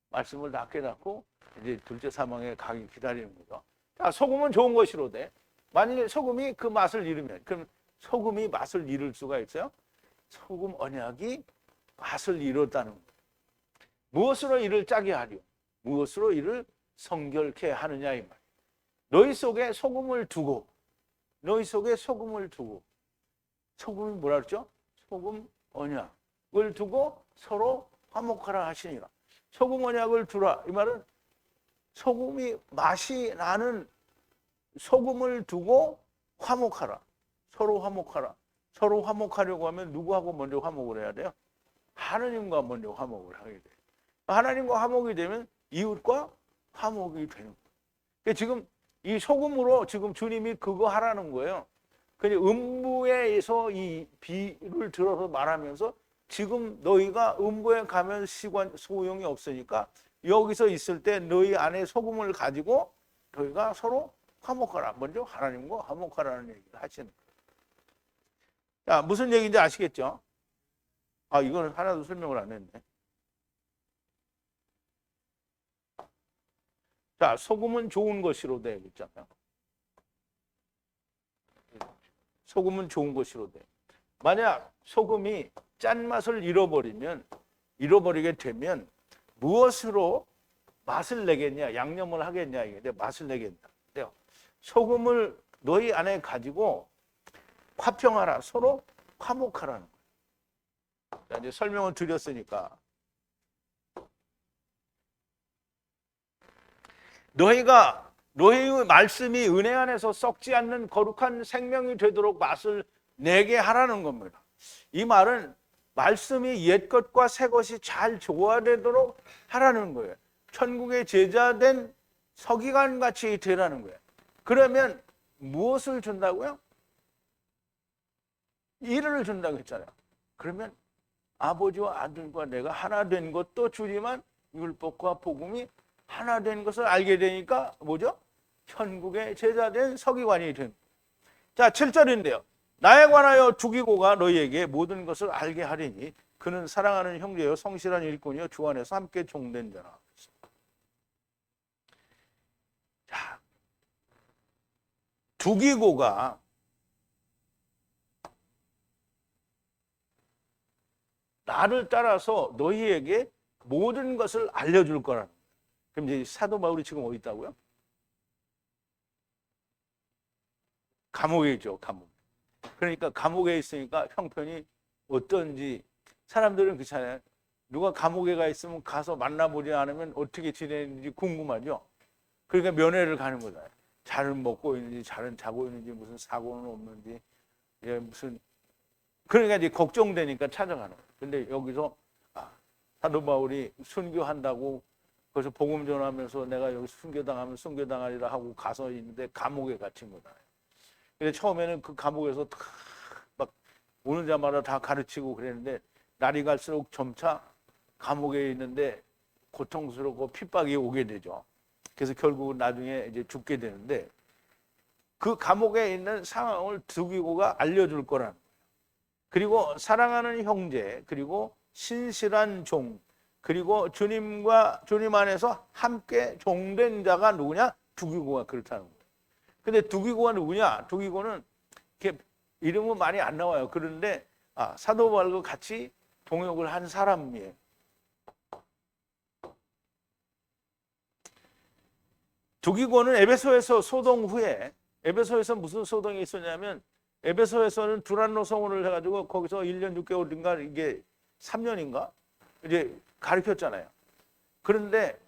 말씀을 다 깨닫고 이제 둘째 사망에 가기 기다리는 거죠. 자, 소금은 좋은 것이로되 만일 소금이 그 맛을 잃으면, 그럼 소금이 맛을 잃을 수가 있어요? 소금 언약이 맛을 잃었다는 거예요. 무엇으로 이를 짜게 하려? 무엇으로 이를 성결케 하느냐 이 말. 너희 속에 소금을 두고, 소금이 뭐라 그랬죠? 소금 언약을 두고 서로 화목하라 하시니라. 소금 언약을 두라. 이 말은 소금이 맛이 나는 소금을 두고 화목하라. 서로 화목하라. 서로 화목하려고 하면 누구하고 먼저 화목을 해야 돼요? 하나님과 먼저 화목을 하게 돼요. 하나님과 화목이 되면 이웃과 화목이 되는 거예요. 지금 이 소금으로 지금 주님이 그거 하라는 거예요. 근데 음부에서 이 비를 들어서 말하면서 지금 너희가 음부에 가면 소용이 없으니까 여기서 있을 때 너희 안에 소금을 가지고 너희가 서로 화목하라. 먼저 하나님과 화목하라는 얘기를 하시는 거예요. 자, 무슨 얘기인지 아시겠죠? 아, 이거는 하나도 설명을 안 했네. 자, 소금은 좋은 것이로 돼 있잖아요. 소금은 좋은 것이로 돼. 만약 소금이 짠맛을 잃어버리게 되면 무엇으로 맛을 내겠냐? 양념을 하겠냐? 이게 맛을 내겠다. 소금을 너희 안에 가지고 화평하라. 서로 화목하라는 거예요. 자, 이제 설명을 드렸으니까 너희의 말씀이 은혜 안에서 썩지 않는 거룩한 생명이 되도록 맛을 내게 하라는 겁니다. 이 말은 말씀이 옛 것과 새 것이 잘 조화되도록 하라는 거예요. 천국의 제자된 서기관 같이 되라는 거예요. 그러면 무엇을 준다고요? 일을 준다고 했잖아요. 그러면 아버지와 아들과 내가 하나 된 것도 주지만 율법과 복음이 하나 된 것을 알게 되니까 뭐죠? 천국의 제자된 서기관이 된. 자, 7절인데요. 나에 관하여 두기고가 너희에게 모든 것을 알게 하리니 그는 사랑하는 형제여 성실한 일꾼이여 주 안에서 함께 종된 자라. 자, 두기고가 나를 따라서 너희에게 모든 것을 알려줄 거라는 거예요. 그럼 이제 사도 바울이 지금 어디 있다고요? 감옥에 있죠, 감옥. 그러니까 감옥에 있으니까 형편이 어떤지 사람들은 그렇잖아요. 누가 감옥에 가 있으면 가서 만나보지 않으면 어떻게 지내는지 궁금하죠. 그러니까 면회를 가는 거다. 잘은 먹고 있는지 잘은 자고 있는지 무슨 사고는 없는지 무슨 그러니까 이제 걱정되니까 찾아가는 거예요. 근데 여기서 사도 바울이 순교한다고 그래서 복음 전하면서 내가 여기 순교당하면 순교당하리라 하고 가서 있는데 감옥에 갇힌 거다. 근데 처음에는 그 감옥에서 막 오는 자마다 다 가르치고 그랬는데 날이 갈수록 점차 감옥에 있는데 고통스럽고 핍박이 오게 되죠. 그래서 결국 나중에 이제 죽게 되는데 그 감옥에 있는 상황을 두기고가 알려줄 거라는 거예요. 그리고 사랑하는 형제, 그리고 신실한 종, 그리고 주님 안에서 함께 종된 자가 누구냐? 두기고가 그렇다는 거예요. 근데 두기고가 누구냐? 두기고는 이렇게 이름은 많이 안 나와요. 그런데 사도 바울과 같이 동역을 한 사람이에요. 두기고는 에베소에서 소동 후에, 에베소에서 무슨 소동이 있었냐면 에베소에서는 두란노 성원을 해가지고 거기서 1년 6개월인가 이게 3년인가 이제 가르쳤잖아요. 그런데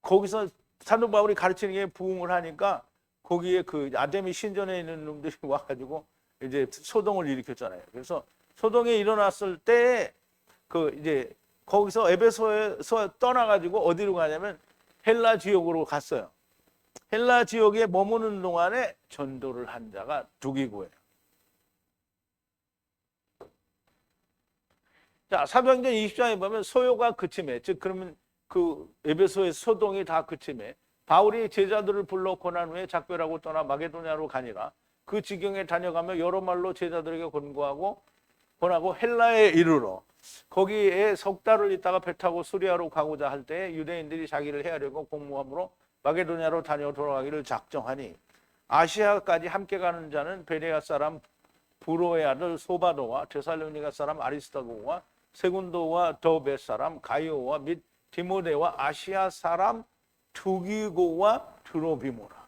거기서 사도 바울이 가르치는 게 부흥을 하니까 거기에 그 아데미 신전에 있는 놈들이 와가지고 이제 소동을 일으켰잖아요. 그래서 소동이 일어났을 때 그 이제 거기서 에베소에서 떠나가지고 어디로 가냐면 헬라 지역으로 갔어요. 헬라 지역에 머무는 동안에 전도를 한 자가 두기고예요. 자, 사도행전 20장에 보면 소요가 그침에, 즉 그러면 그 에베소의 소동이 다 그침에 바울이 제자들을 불러 고난 후에 작별하고 떠나 마게도냐로 가니라. 그 지경에 다녀가며 여러 말로 제자들에게 권고하고 헬라에 이르러 거기에 석 달을 있다가 배 타고 수리아로 가고자 할 때 유대인들이 자기를 해하려고 공모함으로 마게도냐로 다녀 돌아가기를 작정하니 아시아까지 함께 가는 자는 베레아 사람 부로의 아들 소바도와 데살로니가 사람 아리스타고와 세군도와 더베 사람 가이오와 및 디모데와 아시아 사람 두기고와 드로비모라.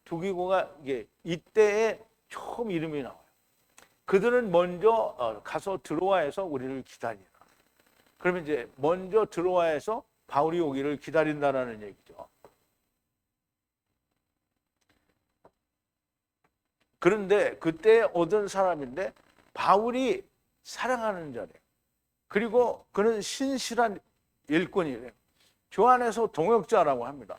두기고가 이게 이때에 처음 이름이 나와요. 그들은 먼저 가서 드로아에서 우리를 기다리라. 그러면 이제 먼저 드로아에서 바울이 오기를 기다린다라는 얘기죠. 그런데 그때 얻은 사람인데 바울이 사랑하는 자래. 그리고 그는 신실한 일꾼이래. 주 안에서 동역자라고 합니다.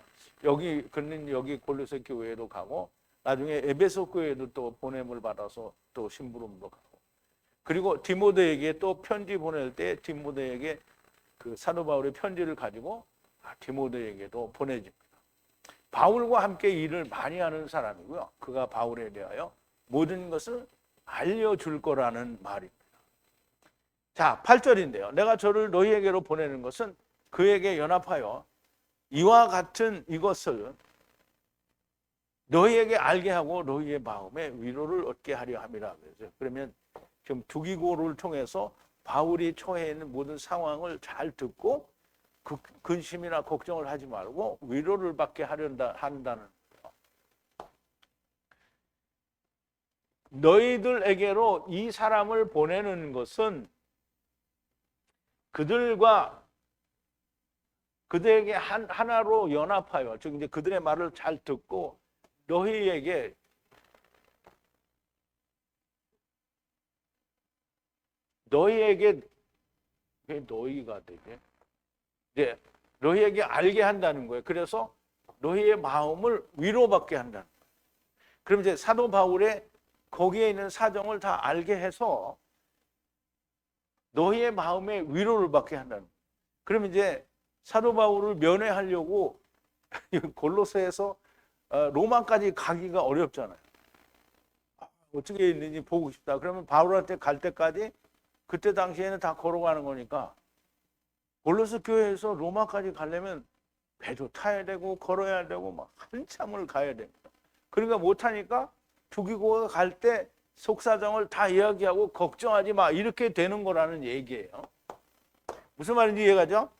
그는 여기 골로새 교회도 가고 나중에 에베소 교회도 또 보냄을 받아서 또 심부름도 가고, 그리고 디모데에게 또 편지 보낼 때 디모데에게 그 사도 바울의 편지를 가지고 디모데에게도 보내줍니다. 바울과 함께 일을 많이 하는 사람이고요. 그가 바울에 대하여 모든 것을 알려줄 거라는 말입니다. 자, 8절인데요. 내가 저를 너희에게로 보내는 것은 그에게 연합하여 이와 같은 이것을 너희에게 알게 하고 너희의 마음에 위로를 얻게 하려 함이라. 그러면 지금 두기고를 통해서 바울이 처해 있는 모든 상황을 잘 듣고 근심이나 걱정을 하지 말고 위로를 받게 하려다 한다는 거예요. 너희들에게로 이 사람을 보내는 것은 그들에게 하나로 연합하여, 즉 이제 그들의 말을 잘 듣고 너희에게 왜 너희가 되게 이제 너희에게 알게 한다는 거예요. 그래서 너희의 마음을 위로받게 한다는 거예요. 그럼 이제 사도 바울의 거기에 있는 사정을 다 알게 해서 너희의 마음에 위로를 받게 한다는 거예요. 그럼 이제 사도 바울을 면회하려고 골로새에서 로마까지 가기가 어렵잖아요. 어떻게 있는지 보고 싶다. 그러면 바울한테 갈 때까지 그때 당시에는 다 걸어가는 거니까 골로새 교회에서 로마까지 가려면 배도 타야 되고 걸어야 되고 막 한참을 가야 됩니다. 그러니까 못하니까 두기고가 갈 때 속사정을 다 이야기하고 걱정하지 마, 이렇게 되는 거라는 얘기예요. 무슨 말인지 이해가죠?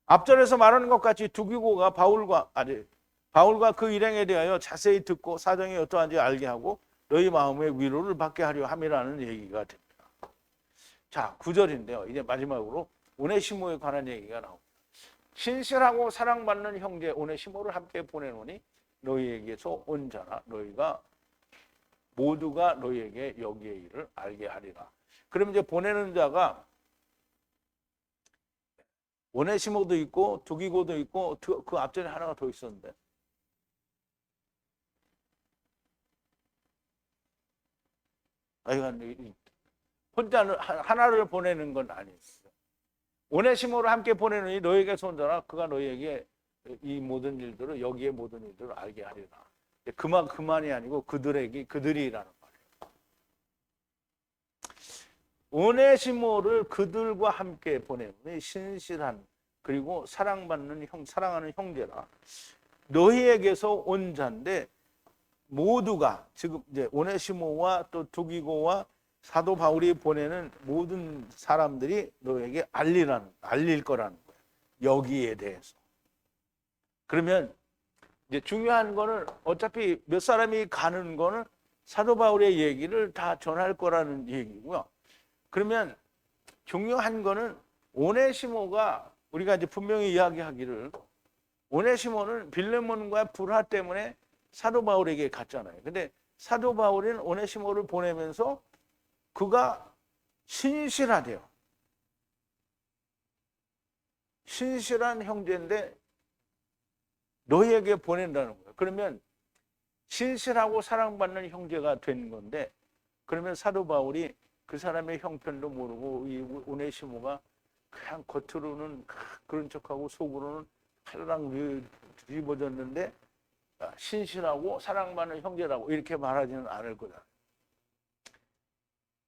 앞절에서 말하는 것 같이 두기고가 바울과 그 일행에 대하여 자세히 듣고 사정이 어떠한지 알게 하고 너희 마음의 위로를 받게 하려 함이라는 얘기가 됩니다. 자, 9절인데요. 이제 마지막으로 오네시모에 관한 얘기가 나옵니다. 신실하고 사랑받는 형제 오네시모를 함께 보내노니 너희에게서 온 자라 너희가 모두가 너희에게 여기의 일을 알게 하리라. 그럼 이제 보내는 자가 오네시모도 있고 두기고도 있고 그 앞전에 하나가 더 있었는데 혼자 하나를 보내는 건 아니었어요. 오네시모를 함께 보내느니 너희에게 손자라 그가 너희에게 이 모든 일들을 여기에 모든 일들을 알게 하리라. 그만이 아니고 그들이라는 말이에요. 오네시모를 그들과 함께 보내느니 신실한 그리고 사랑하는 형제라. 너희에게서 온 자인데 모두가 지금 이제 오네시모와 또 두기고와 사도 바울이 보내는 모든 사람들이 너에게 알릴 거라는 거예요. 여기에 대해서. 그러면 이제 중요한 거는 어차피 몇 사람이 가는 거는 사도 바울의 얘기를 다 전할 거라는 얘기고요. 그러면 중요한 거는 오네시모가 우리가 이제 분명히 이야기하기를 오네시모는 빌레몬과 불화 때문에 사도 바울에게 갔잖아요. 근데 사도 바울은 오네시모를 보내면서 그가 신실하대요. 신실한 형제인데 너희에게 보낸다는 거예요. 그러면 신실하고 사랑받는 형제가 된 건데 그러면 사도 바울이 그 사람의 형편도 모르고 이 오네시모가 그냥 겉으로는 그런 척하고 속으로는 팔랑 뒤집어졌는데 신실하고 사랑받는 형제라고 이렇게 말하지는 않을 거다.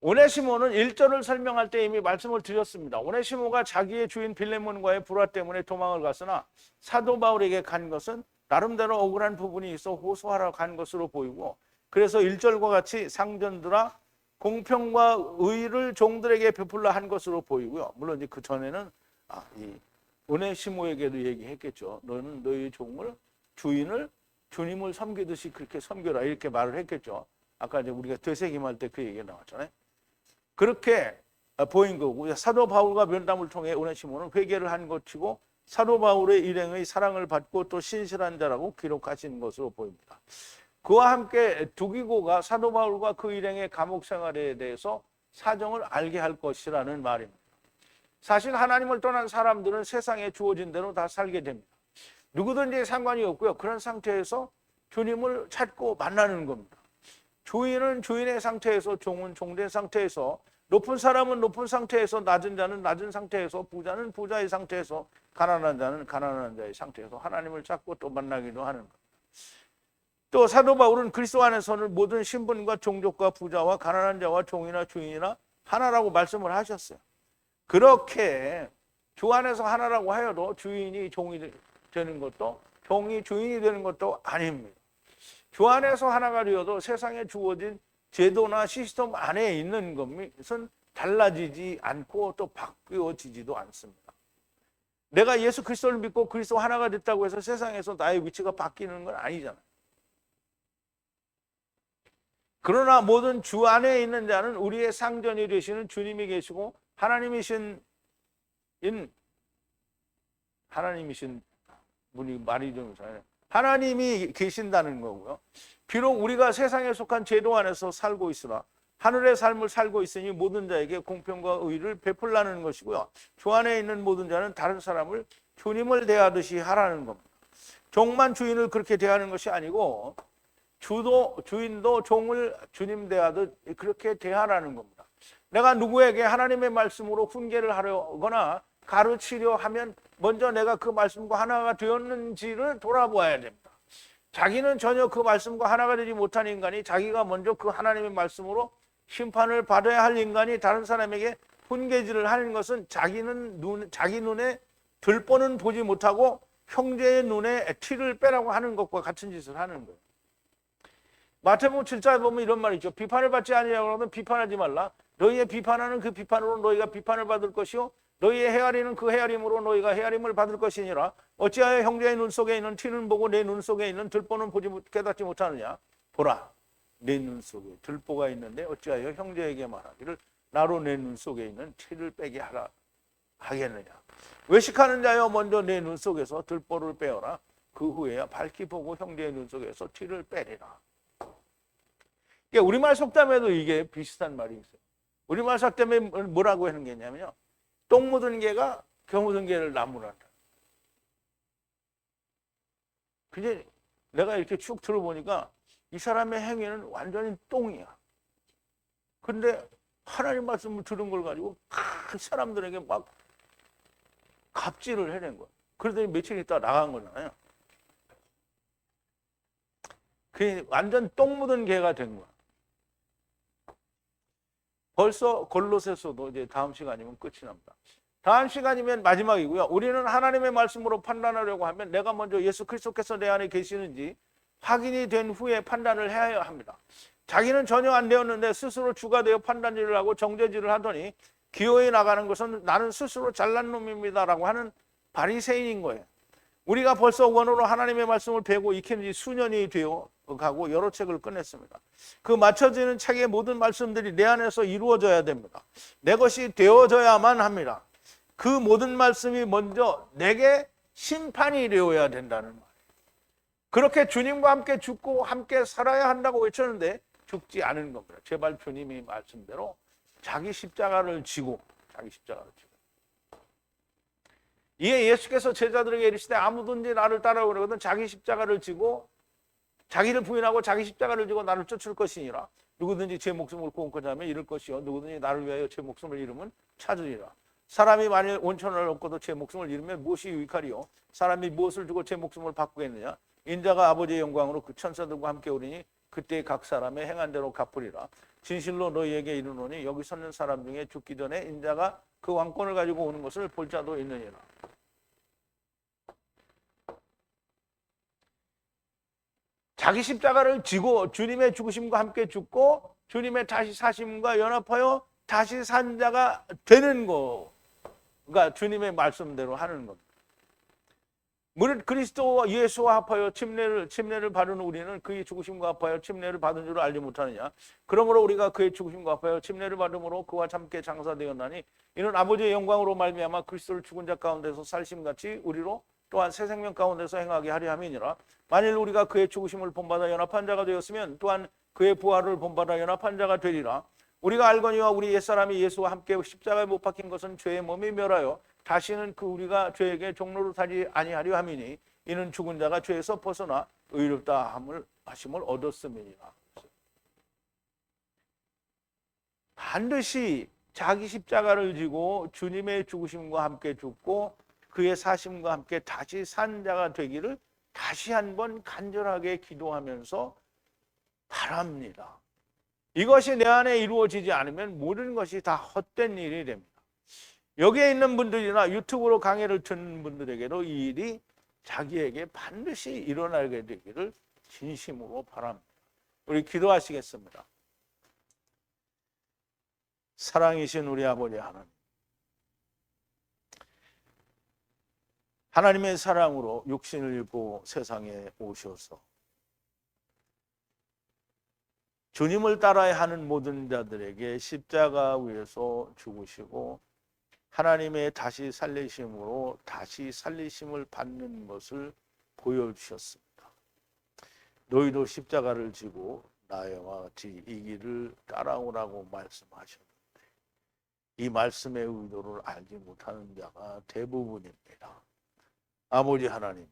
오네시모는 1절을 설명할 때 이미 말씀을 드렸습니다. 오네시모가 자기의 주인 빌레몬과의 불화 때문에 도망을 갔으나 사도 바울에게 간 것은 나름대로 억울한 부분이 있어 호소하러 간 것으로 보이고 그래서 1절과 같이 상전들아 공평과 의를 종들에게 베풀라 한 것으로 보이고요. 물론 이제 그 전에는 이 오네시모에게도 얘기했겠죠. 너는 너희 종을 주인을 주님을 섬기듯이 그렇게 섬겨라 이렇게 말을 했겠죠. 아까 이제 우리가 되새김할 때 그 얘기가 나왔잖아요. 그렇게 보인 거고 사도 바울과 면담을 통해 오네시모는 회개를 한 것이고 사도 바울의 일행의 사랑을 받고 또 신실한 자라고 기록하신 것으로 보입니다. 그와 함께 두기고가 사도 바울과 그 일행의 감옥 생활에 대해서 사정을 알게 할 것이라는 말입니다. 사실 하나님을 떠난 사람들은 세상에 주어진 대로 다 살게 됩니다. 누구든지 상관이 없고요. 그런 상태에서 주님을 찾고 만나는 겁니다. 주인은 주인의 상태에서 종은 종된 상태에서 높은 사람은 높은 상태에서 낮은 자는 낮은 상태에서 부자는 부자의 상태에서 가난한 자는 가난한 자의 상태에서 하나님을 찾고 또 만나기도 하는 겁니다. 또 사도 바울은 그리스도 안에서는 모든 신분과 종족과 부자와 가난한 자와 종이나 주인이나 하나라고 말씀을 하셨어요. 그렇게 주 안에서 하나라고 하여도 주인이 종이 되는 것도 종이 주인이 되는 것도 아닙니다. 주 안에서 하나가 되어도 세상에 주어진 제도나 시스템 안에 있는 것은 달라지지 않고 또 바뀌어지지도 않습니다. 내가 예수 그리스도를 믿고 그리스도 하나가 됐다고 해서 세상에서 나의 위치가 바뀌는 건 아니잖아요. 그러나 모든 주 안에 있는 자는 우리의 상전이 되시는 주님이 계시고 하나님이신 분이 말이 좀 이상해요. 하나님이 계신다는 거고요. 비록 우리가 세상에 속한 제도 안에서 살고 있으나 하늘의 삶을 살고 있으니 모든 자에게 공평과 의를 베풀라는 것이고요. 주 안에 있는 모든 자는 다른 사람을 주님을 대하듯이 하라는 겁니다. 종만 주인을 그렇게 대하는 것이 아니고 주인도 종을 주님 대하듯 그렇게 대하라는 겁니다. 내가 누구에게 하나님의 말씀으로 훈계를 하려거나 가르치려 하면 먼저 내가 그 말씀과 하나가 되었는지를 돌아보아야 됩니다. 자기는 전혀 그 말씀과 하나가 되지 못한 인간이 자기가 먼저 그 하나님의 말씀으로 심판을 받아야 할 인간이 다른 사람에게 훈계질을 하는 것은 자기 눈에 들보는 보지 못하고 형제의 눈에 티를 빼라고 하는 것과 같은 짓을 하는 거예요. 마태복음 7장에 보면 이런 말이 있죠. 비판을 받지 아니하고 하면 비판하지 말라. 너희의 비판하는 그 비판으로 너희가 비판을 받을 것이요 너희의 헤아리는 그 헤아림으로 너희가 헤아림을 받을 것이니라. 어찌하여 형제의 눈 속에 있는 티는 보고 내 눈 속에 있는 들보는 깨닫지 못하느냐. 보라, 내 눈 속에 들보가 있는데 어찌하여 형제에게 말하기를 나로 내 눈 속에 있는 티를 빼게 하라 하겠느냐. 외식하는 자여 먼저 내 눈 속에서 들보를 빼어라. 그 후에야 밝히 보고 형제의 눈 속에서 티를 빼리라. 우리말 속담에도 이게 비슷한 말이 있어요. 우리말 속담에 뭐라고 하는 게냐면요. 똥 묻은 개가 겨 묻은 개를 나무란다. 근데 내가 이렇게 쭉 들어보니까 이 사람의 행위는 완전히 똥이야. 근데 하나님 말씀을 들은 걸 가지고 사람들에게 막 갑질을 해낸 거야. 그러더니 며칠 있다가 나간 거잖아요. 그 완전 똥 묻은 개가 된 거야. 벌써 골로새서도 이제 다음 시간이면 끝이 납니다. 다음 시간이면 마지막이고요. 우리는 하나님의 말씀으로 판단하려고 하면 내가 먼저 예수 그리스도께서 내 안에 계시는지 확인이 된 후에 판단을 해야 합니다. 자기는 전혀 안 되었는데 스스로 주가 되어 판단질을 하고 정죄질을 하더니 기어이 나가는 것은 나는 스스로 잘난 놈입니다라고 하는 바리새인인 거예요. 우리가 벌써 원어로 하나님의 말씀을 배우고 익힌 지 수년이 되어 가고 여러 책을 끝냈습니다. 그 맞춰지는 책의 모든 말씀들이 내 안에서 이루어져야 됩니다. 내 것이 되어져야만 합니다. 그 모든 말씀이 먼저 내게 심판이 되어야 된다는 말이에요. 그렇게 주님과 함께 죽고 함께 살아야 한다고 외쳤는데 죽지 않은 겁니다. 제발 주님이 말씀대로 자기 십자가를 지고 이에 예수께서 제자들에게 이르시되 아무든지 나를 따라오려거든 자기 십자가를 지고 자기를 부인하고 자기 십자가를 지고 나를 쫓을 것이니라. 누구든지 제 목숨을 구원코자 하면 잃을 것이요 누구든지 나를 위하여 제 목숨을 잃으면 찾으리라. 사람이 만일 온천을 얻고도 제 목숨을 잃으면 무엇이 유익하리요? 사람이 무엇을 주고 제 목숨을 바꾸겠느냐? 인자가 아버지의 영광으로 그 천사들과 함께 오리니 그때 각 사람의 행한 대로 갚으리라. 진실로 너희에게 이르노니 여기 섰는 사람 중에 죽기 전에 인자가 그 왕권을 가지고 오는 것을 볼 자도 있느니라. 자기 십자가를 지고 주님의 죽으심과 함께 죽고 주님의 다시 사심과 연합하여 다시 산 자가 되는 거가 주님의 말씀대로 하는 겁니다. 무릇 그리스도와 예수와 합하여 침례를 받은 우리는 그의 죽으심과 합하여 침례를 받은 줄 알지 못하느냐. 그러므로 우리가 그의 죽으심과 합하여 침례를 받음으로 그와 함께 장사되었나니 이는 아버지의 영광으로 말미암아 그리스도를 죽은 자 가운데서 살심같이 우리로 또한 새 생명 가운데서 행하게 하려 함이니라. 만일 우리가 그의 죽으심을 본받아 연합한 자가 되었으면 또한 그의 부활을 본받아 연합한 자가 되리라. 우리가 알거니와 우리 옛사람이 예수와 함께 십자가에 못 박힌 것은 죄의 몸이 멸하여 다시는 그 우리가 죄에게 종로로 타지 아니하려 함이니 이는 죽은 자가 죄에서 벗어나 의롭다 하심을 얻었음이니라. 반드시 자기 십자가를 지고 주님의 죽으심과 함께 죽고 그의 사심과 함께 다시 산 자가 되기를 다시 한번 간절하게 기도하면서 바랍니다. 이것이 내 안에 이루어지지 않으면 모든 것이 다 헛된 일이 됩니다. 여기에 있는 분들이나 유튜브로 강의를 듣는 분들에게도 이 일이 자기에게 반드시 일어나게 되기를 진심으로 바랍니다. 우리 기도하시겠습니다. 사랑이신 우리 아버지 하나님, 하나님의 사랑으로 육신을 입고 세상에 오셔서 주님을 따라야 하는 모든 자들에게 십자가 위에서 죽으시고 하나님의 다시 살리심으로 다시 살리심을 받는 것을 보여주셨습니다. 너희도 십자가를 지고 나와 같이 이 길을 따라오라고 말씀하셨는데 이 말씀의 의도를 알지 못하는 자가 대부분입니다. 아버지 하나님,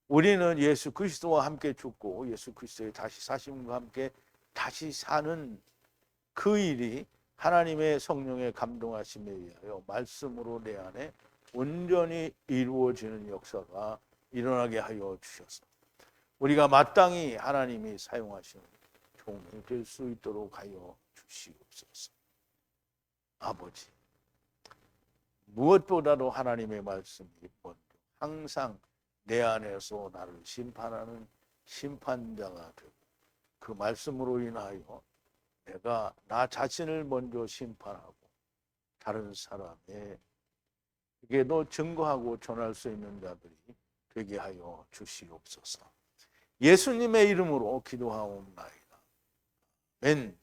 우리는 예수 그리스도와 함께 죽고 예수 그리스도의 다시 사심과 함께 다시 사는 그 일이 하나님의 성령의 감동하심에 의하여 말씀으로 내 안에 온전히 이루어지는 역사가 일어나게 하여 주셔서 우리가 마땅히 하나님이 사용하시는 종이 될 수 있도록 하여 주시옵소서. 아버지, 무엇보다도 하나님의 말씀이 먼저 항상 내 안에서 나를 심판하는 심판자가 되고 그 말씀으로 인하여 내가 나 자신을 먼저 심판하고 다른 사람에게도 증거하고 전할 수 있는 자들이 되게 하여 주시옵소서. 예수님의 이름으로 기도하옵나이다. 아멘.